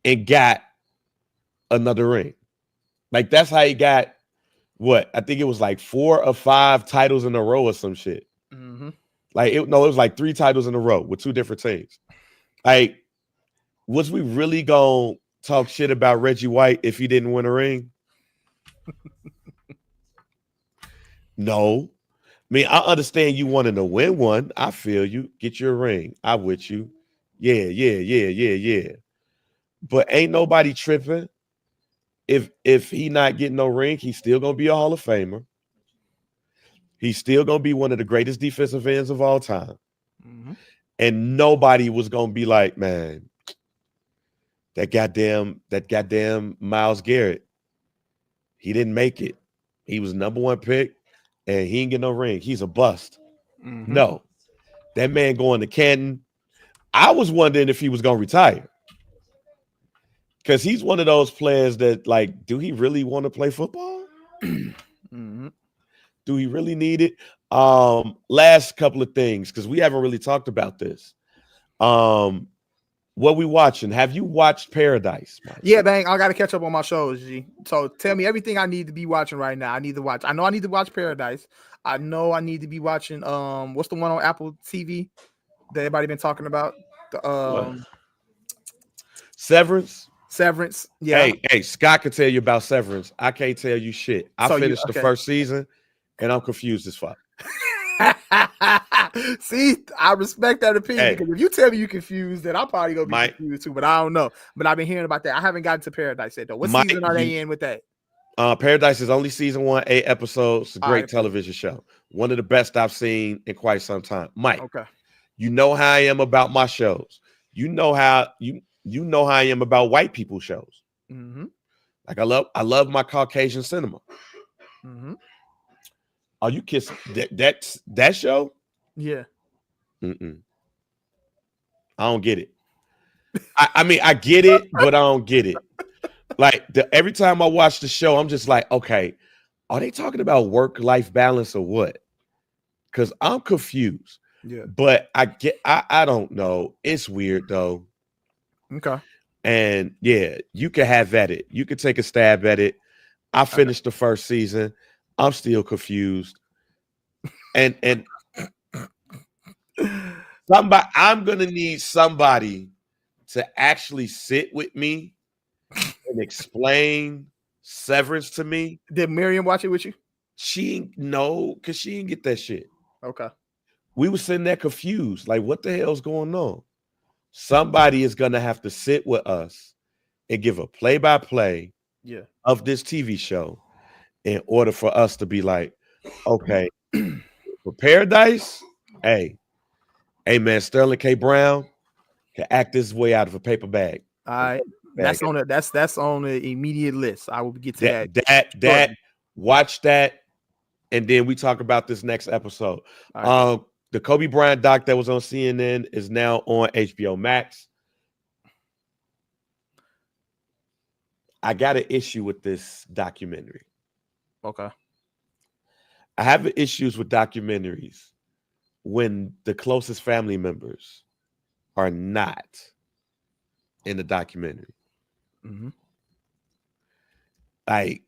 and got another ring. Like that's how he got what? I think it was like 4 or 5 titles in a row or some shit. Mm-hmm. It was like 3 titles in a row with 2 different teams. Like, was we really gonna talk shit about Reggie White if he didn't win a ring? No. I mean, I understand you wanting to win one. I feel you. Get your ring. I'm with you. Yeah. But ain't nobody tripping. If he not getting no ring, he's still gonna be a Hall of Famer. He's still gonna be one of the greatest defensive ends of all time. Mm-hmm. And nobody was gonna be like, man, that goddamn Myles Garrett, he didn't make it. He was number 1 pick, and he didn't get no ring. He's a bust. Mm-hmm. No, that man going to Canton. I was wondering if he was gonna retire. Because he's one of those players that, like, do he really want to play football? Mm-hmm. Do he really need it? Last couple of things, because we haven't really talked about this. What we watching? Have you watched Paradise, Mike? Yeah, bang. I got to catch up on my shows, G. So tell me everything I need to be watching right now. I know I need to watch Paradise. I know I need to be watching, what's the one on Apple TV that everybody been talking about? Severance. Yeah. Hey, Scott can tell you about Severance. I can't tell you shit. I finished the first season, and I'm confused as fuck. See, I respect that opinion because if you tell me you're confused, then I'm probably gonna be confused too. But I don't know. But I've been hearing about that. I haven't gotten to Paradise yet though. What season are they in with that? Paradise is only season 1, 8 episodes. It's a great television show. One of the best I've seen in quite some time. Mike, okay. You know how I am about my shows. You know how I am about white people shows. Mm-hmm. Like I love my Caucasian cinema. Mm-hmm. Are you kissing that show? Yeah. I don't get it. I mean, I get it, but I don't get it. Like every time I watch the show, I'm just like, okay, are they talking about work-life balance or what? Because I'm confused. Yeah. But I don't know. It's weird though. Okay. And yeah, you can have at it. You can take a stab at it. I finished the first season. I'm still confused. And I'm gonna need somebody to actually sit with me and explain Severance to me. Did Miriam watch it with you? Because she didn't get that shit. Okay. We were sitting there confused. Like, what the hell's going on? Somebody is gonna have to sit with us and give a play-by-play of this TV show in order for us to be like, okay, for Paradise, hey man, Sterling K. Brown can act this way out of a paper bag. All right. That's on the immediate list. I will get to that watch that, and then we talk about this next episode. Right. The Kobe Bryant doc that was on CNN is now on HBO Max. I got an issue with this documentary. Okay. I have issues with documentaries when the closest family members are not in the documentary. Mm-hmm. Like,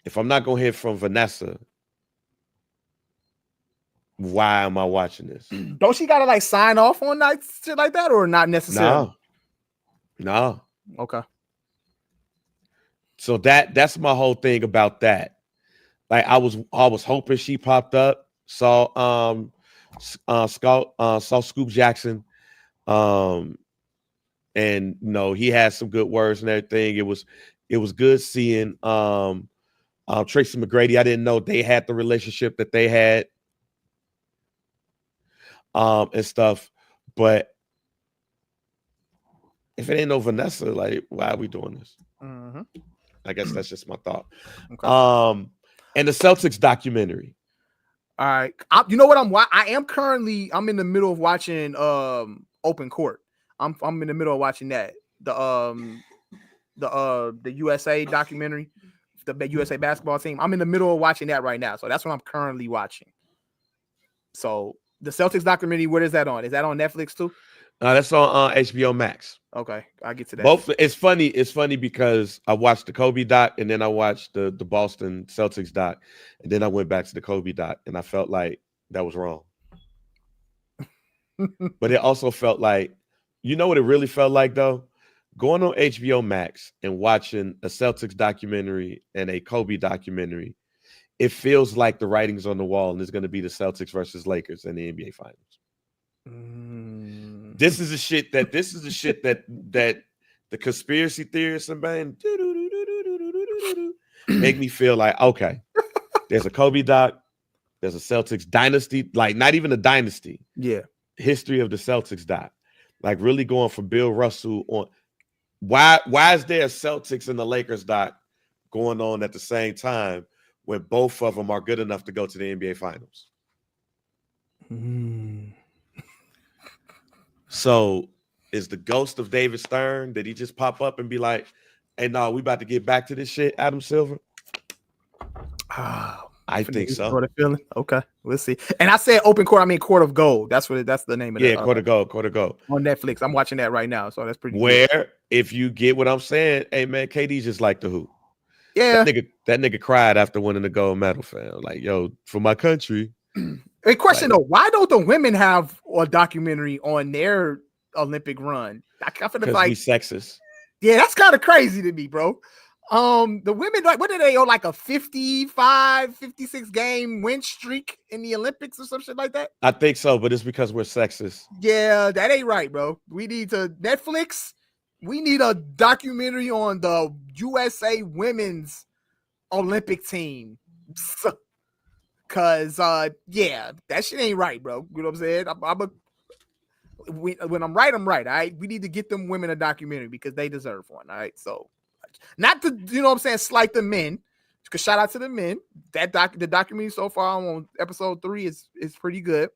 if I'm not going to hear from Vanessa, why am I watching this? Don't she got to like sign off on that shit like that, or not necessarily? No. Okay. So that's my whole thing about that. Like, I was hoping she popped up, saw Scoop Jackson, and he had some good words and everything. It was good seeing Tracy McGrady. I didn't know they had the relationship that they had, and stuff. But if it ain't no Vanessa, like, why are we doing this? Mm-hmm. I guess that's just my thought. Okay. And the Celtics documentary. All right. You know what I'm in the middle of watching Open Court. I'm in the middle of watching that. The USA documentary, the USA basketball team. I'm in the middle of watching that right now. So that's what I'm currently watching. So the Celtics documentary, what is that on? Is that on Netflix too? That's on HBO Max. Okay, I'll get to that. Both. It's funny because I watched the Kobe doc and then I watched the Boston Celtics doc, and then I went back to the Kobe doc, and I felt like that was wrong. But it also felt like, you know what it really felt like though? Going on HBO Max and watching a Celtics documentary and a Kobe documentary, it feels like the writing's on the wall and it's going to be the Celtics versus Lakers in the NBA Finals. This is the shit that the conspiracy theorists and man make me feel like, okay, there's a Kobe doc, there's a Celtics dynasty, like not even a dynasty. Yeah. History of the Celtics doc. Like really going for Bill Russell on why is there a Celtics and the Lakers doc going on at the same time when both of them are good enough to go to the NBA Finals? So is the ghost of David Stern, did he just pop up and be like, hey, no, we about to get back to this shit, Adam Silver? I think so. Sort of feeling. Okay, we'll see. And I said Open Court, I mean Court of Gold. That's the name of it. Yeah, Court of Gold. On Netflix. I'm watching that right now, so that's pretty good. If you get what I'm saying, hey man, KD just like the hoop. Yeah. That nigga cried after winning the gold medal, fam. Like, yo, for my country. A question though, why don't the women have a documentary on their Olympic run? I feel like we sexist. Yeah, that's kind of crazy to me, bro. The women, like, what are they on, like a 55, 56 game win streak in the Olympics or some shit like that? I think so, but it's because we're sexist. Yeah, that ain't right, bro. We need to Netflix. We need a documentary on the USA women's Olympic team. Cause yeah, that shit ain't right, bro. You know what I'm saying? When I'm right, I'm right. All right. We need to get them women a documentary because they deserve one. All right. So not to, you know what I'm saying, slight the men. Because shout out to the men. The documentary so far on episode 3 is pretty good.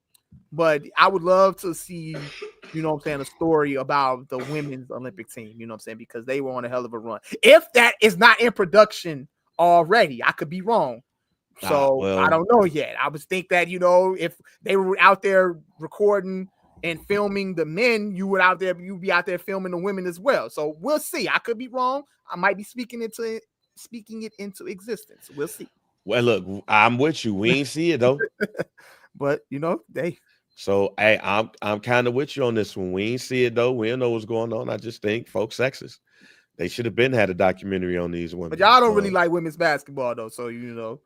But I would love to see you know what I'm saying, a story about the women's Olympic team, you know what I'm saying, because they were on a hell of a run. If that is not in production already, I could be wrong. So I don't know yet. I would think that, you know, if they were out there recording and filming the men, you'd be out there filming the women as well. So we'll see. I could be wrong. I might be speaking it into existence. We'll see. Well, look, I'm with you. We ain't see it though. But you know, So hey, I'm kind of with you on this one. We ain't see it though. We don't know what's going on. I just think folks sexist. They should have been had a documentary on these women. But y'all don't really like women's basketball though, so you know.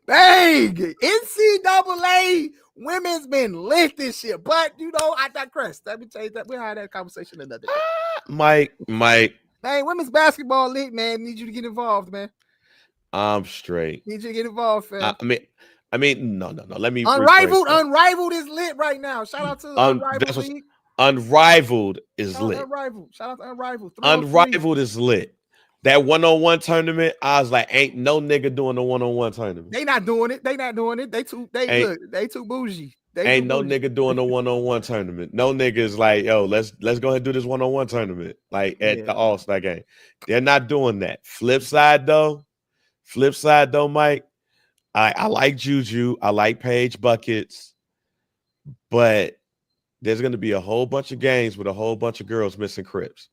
Bang! NCAA women's been lit this year, but you know, I digress. Let me tell you that we'll have that conversation another day. Mike. Man, women's basketball lit, man. Need you to get involved, man. I'm straight. Need you to get involved, fam. I mean, no. Let me Unrivaled is lit right now. Shout out to Unrivaled League. Unrivaled is lit. Shout out to Unrivaled. Unrivaled is lit. That one-on-one tournament, I was like, ain't no nigga doing the one-on-one tournament. They not doing it. They too bougie. Ain't no nigga doing the one-on-one tournament. No niggas like, yo, let's go ahead and do this one-on-one tournament, like at the All-Star game. They're not doing that. Flip side though, Mike. I like Juju. I like Paige buckets, but there's gonna be a whole bunch of games with a whole bunch of girls missing Crips.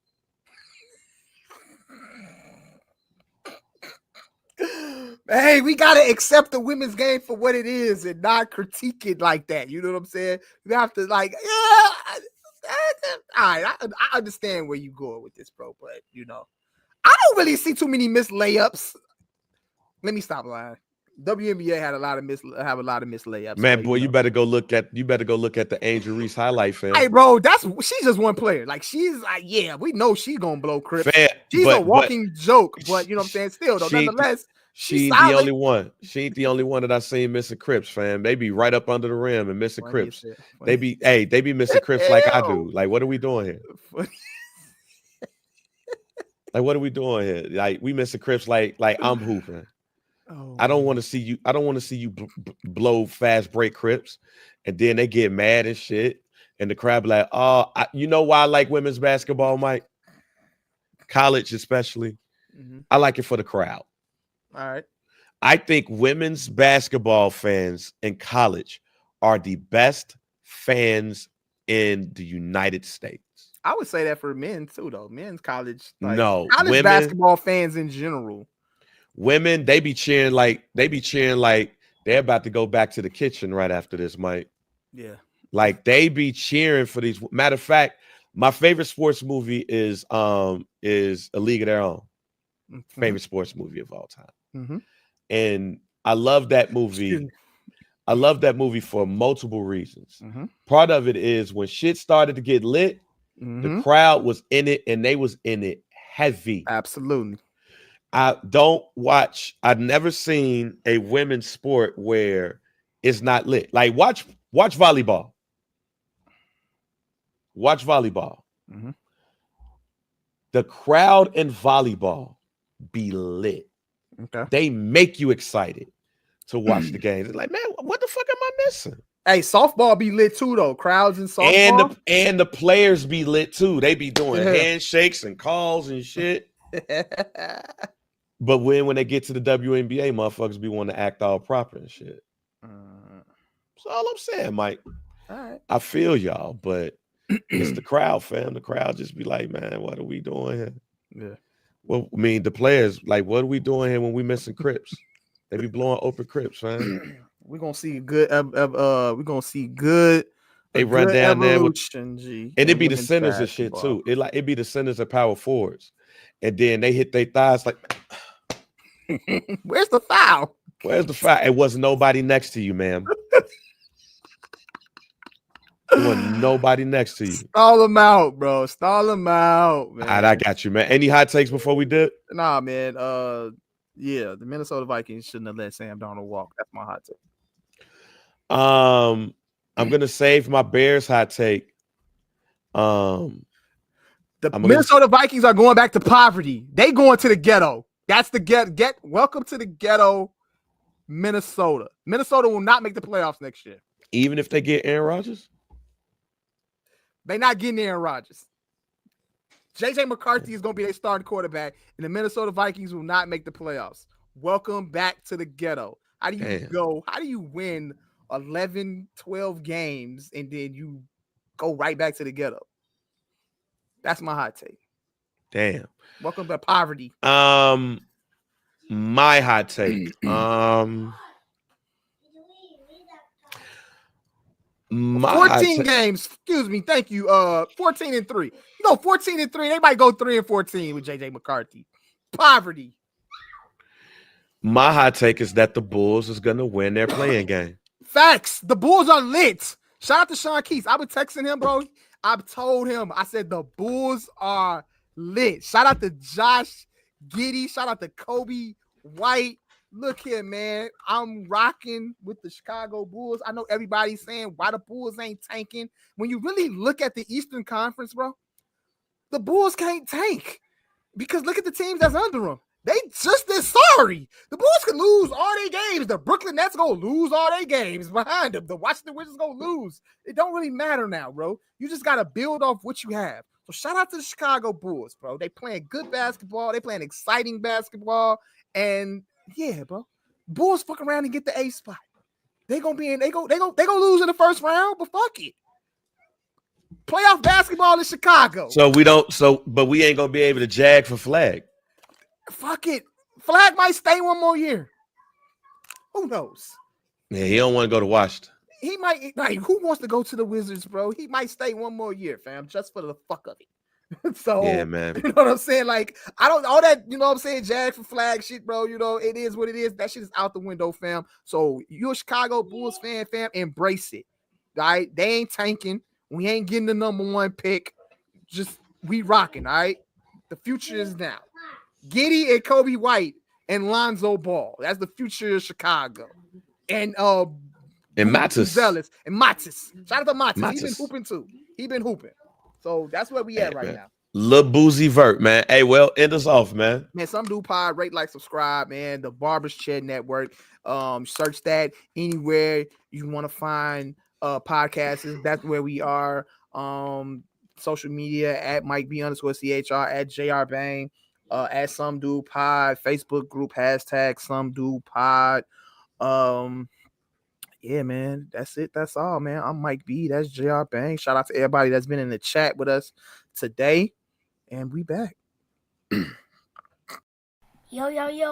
Hey, we gotta accept the women's game for what it is and not critique it like that. You know what I'm saying? You have to like, yeah. All right, I understand where you going with this, bro. But you know, I don't really see too many missed layups. Let me stop lying. WNBA had a lot of missed layups. Man, boy, you better go look at the Angel Reese highlight film. Hey, bro, she's just one player. Like she's like, yeah, we know she's gonna blow Crips. She's a walking joke, but you know what I'm saying. Still, though, nonetheless. She ain't the only one. She ain't the only one that I seen missing Crips, fam. They be right up under the rim and missing Crips. They be missing Crips like I do. Like, what are we doing here? Like, what are we doing here? Like, we missing Crips like I'm hooping. Oh, I don't want to see you. I don't want to see you blow fast break Crips, and then they get mad and shit, and the crowd be like, "Oh, you know why I like women's basketball, Mike? College especially. Mm-hmm. I like it for the crowd. All right. I think women's basketball fans in college are the best fans in the United States. I would say that for men too, though. Men's college, college basketball fans in general. Women, they be cheering like they're about to go back to the kitchen right after this, Mike. Yeah. Like they be cheering for these. Matter of fact, my favorite sports movie is A League of Their Own. Mm-hmm. Favorite sports movie of all time. Mm-hmm. And I love that movie. I love that movie for multiple reasons. Mm-hmm. Part of it is when shit started to get lit, the crowd was in it and they was in it heavy. Absolutely. I've never seen a women's sport where it's not lit. Like watch volleyball. Watch volleyball. Mm-hmm. The crowd in volleyball be lit. Okay. They make you excited to watch the games. It's like, man, what the fuck am I missing? Hey, softball be lit too, though. Crowds in softball. And the players be lit too. They be doing handshakes and calls and shit. But when they get to the WNBA, motherfuckers be wanting to act all proper and shit. That's all I'm saying, Mike. All right. I feel y'all, but it's the crowd, fam. The crowd just be like, man, what are we doing here? Yeah. Well, I mean, the players, like, what are we doing here when we missing Crips? They be blowing open Crips, fam. We're gonna see good. We're gonna see good. They run down there with, G, and it be the centers of shit too. It be the centers of power forwards, and then they hit their thighs like. Where's the foul? Where's the foul? It wasn't nobody next to you, ma'am. There wasn't nobody next to you. Stall them out, bro. Stall them out, man. All right, I got you, man. Any hot takes before we dip? Nah, man. Yeah, the Minnesota Vikings shouldn't have let Sam Darnold walk. That's my hot take. I'm gonna save my Bears hot take. Minnesota Vikings are going back to poverty. They going to the ghetto. That's the get. Welcome to the ghetto Minnesota. Minnesota will not make the playoffs next year. Even if they get Aaron Rodgers? They're not getting Aaron Rodgers. J.J. McCarthy is going to be their starting quarterback, and the Minnesota Vikings will not make the playoffs. Welcome back to the ghetto. How do you go? How do you win 11, 12 games, and then you go right back to the ghetto? That's my hot take. Damn. Welcome to poverty. My hot take. 14 games. Excuse me. Thank you. 14-3. No, 14-3. They might go 3-14 with JJ McCarthy. Poverty. My hot take is that the Bulls is gonna win their playing game. Facts. The Bulls are lit. Shout out to Sean Keith. I was texting him, bro. I've told him. I said the Bulls are lit. Shout out to Josh Giddey. Shout out to Kobe White. Look here, man. I'm rocking with the Chicago Bulls. I know everybody's saying why the Bulls ain't tanking. When you really look at the Eastern Conference, bro, the Bulls can't tank because look at the teams that's under them. They just as sorry. The Bulls can lose all their games. The Brooklyn Nets gonna lose all their games behind them. The Washington Wizards gonna lose. It don't really matter now, bro. You just gotta build off what you have. So shout out to the Chicago Bulls, bro. They playing good basketball. They playing exciting basketball. And yeah, bro. Bulls fuck around and get the A spot. They gonna lose in the first round, but fuck it. Playoff basketball in Chicago. But we ain't gonna be able to jag for Flag. Fuck it. Flag might stay one more year. Who knows? Yeah, he don't want to go to Washington. He might. Like, who wants to go to the Wizards, bro? He might stay one more year, fam, just for the fuck of it. So, yeah, man. You know what I'm saying? Like, I don't all that. You know what I'm saying? Jag for Flag shit, bro. You know it is what it is. That shit is out the window, fam. So you're a Chicago Bulls fan, fam. Embrace it. All right, they ain't tanking. We ain't getting the number one pick. Just we rocking. All right. The future is now. Giddey and Kobe White and Lonzo Ball. That's the future of Chicago. And Mattis. Zealous. And Mattis. Shout out to Mattis. He's been hooping too. He been hooping. So that's where we at right now. Lil Boozy Vert, man. Hey, well, end us off, man. Man, Some Dude Pod, rate, like, subscribe, man. The Barber's Chair Network. Search that anywhere you want to find podcasts. That's where we are. Social media at Mike B_CHR, at JR Bang. At Some Dude Pod, Facebook group, hashtag Some Dude Pod. Yeah, man, that's it. That's all, man. I'm Mike B. That's JR Bang. Shout out to everybody that's been in the chat with us today, and we back. Yo,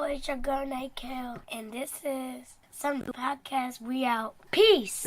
it's your girl Night Kel, and this is Some Dude Podcast. We out. Peace.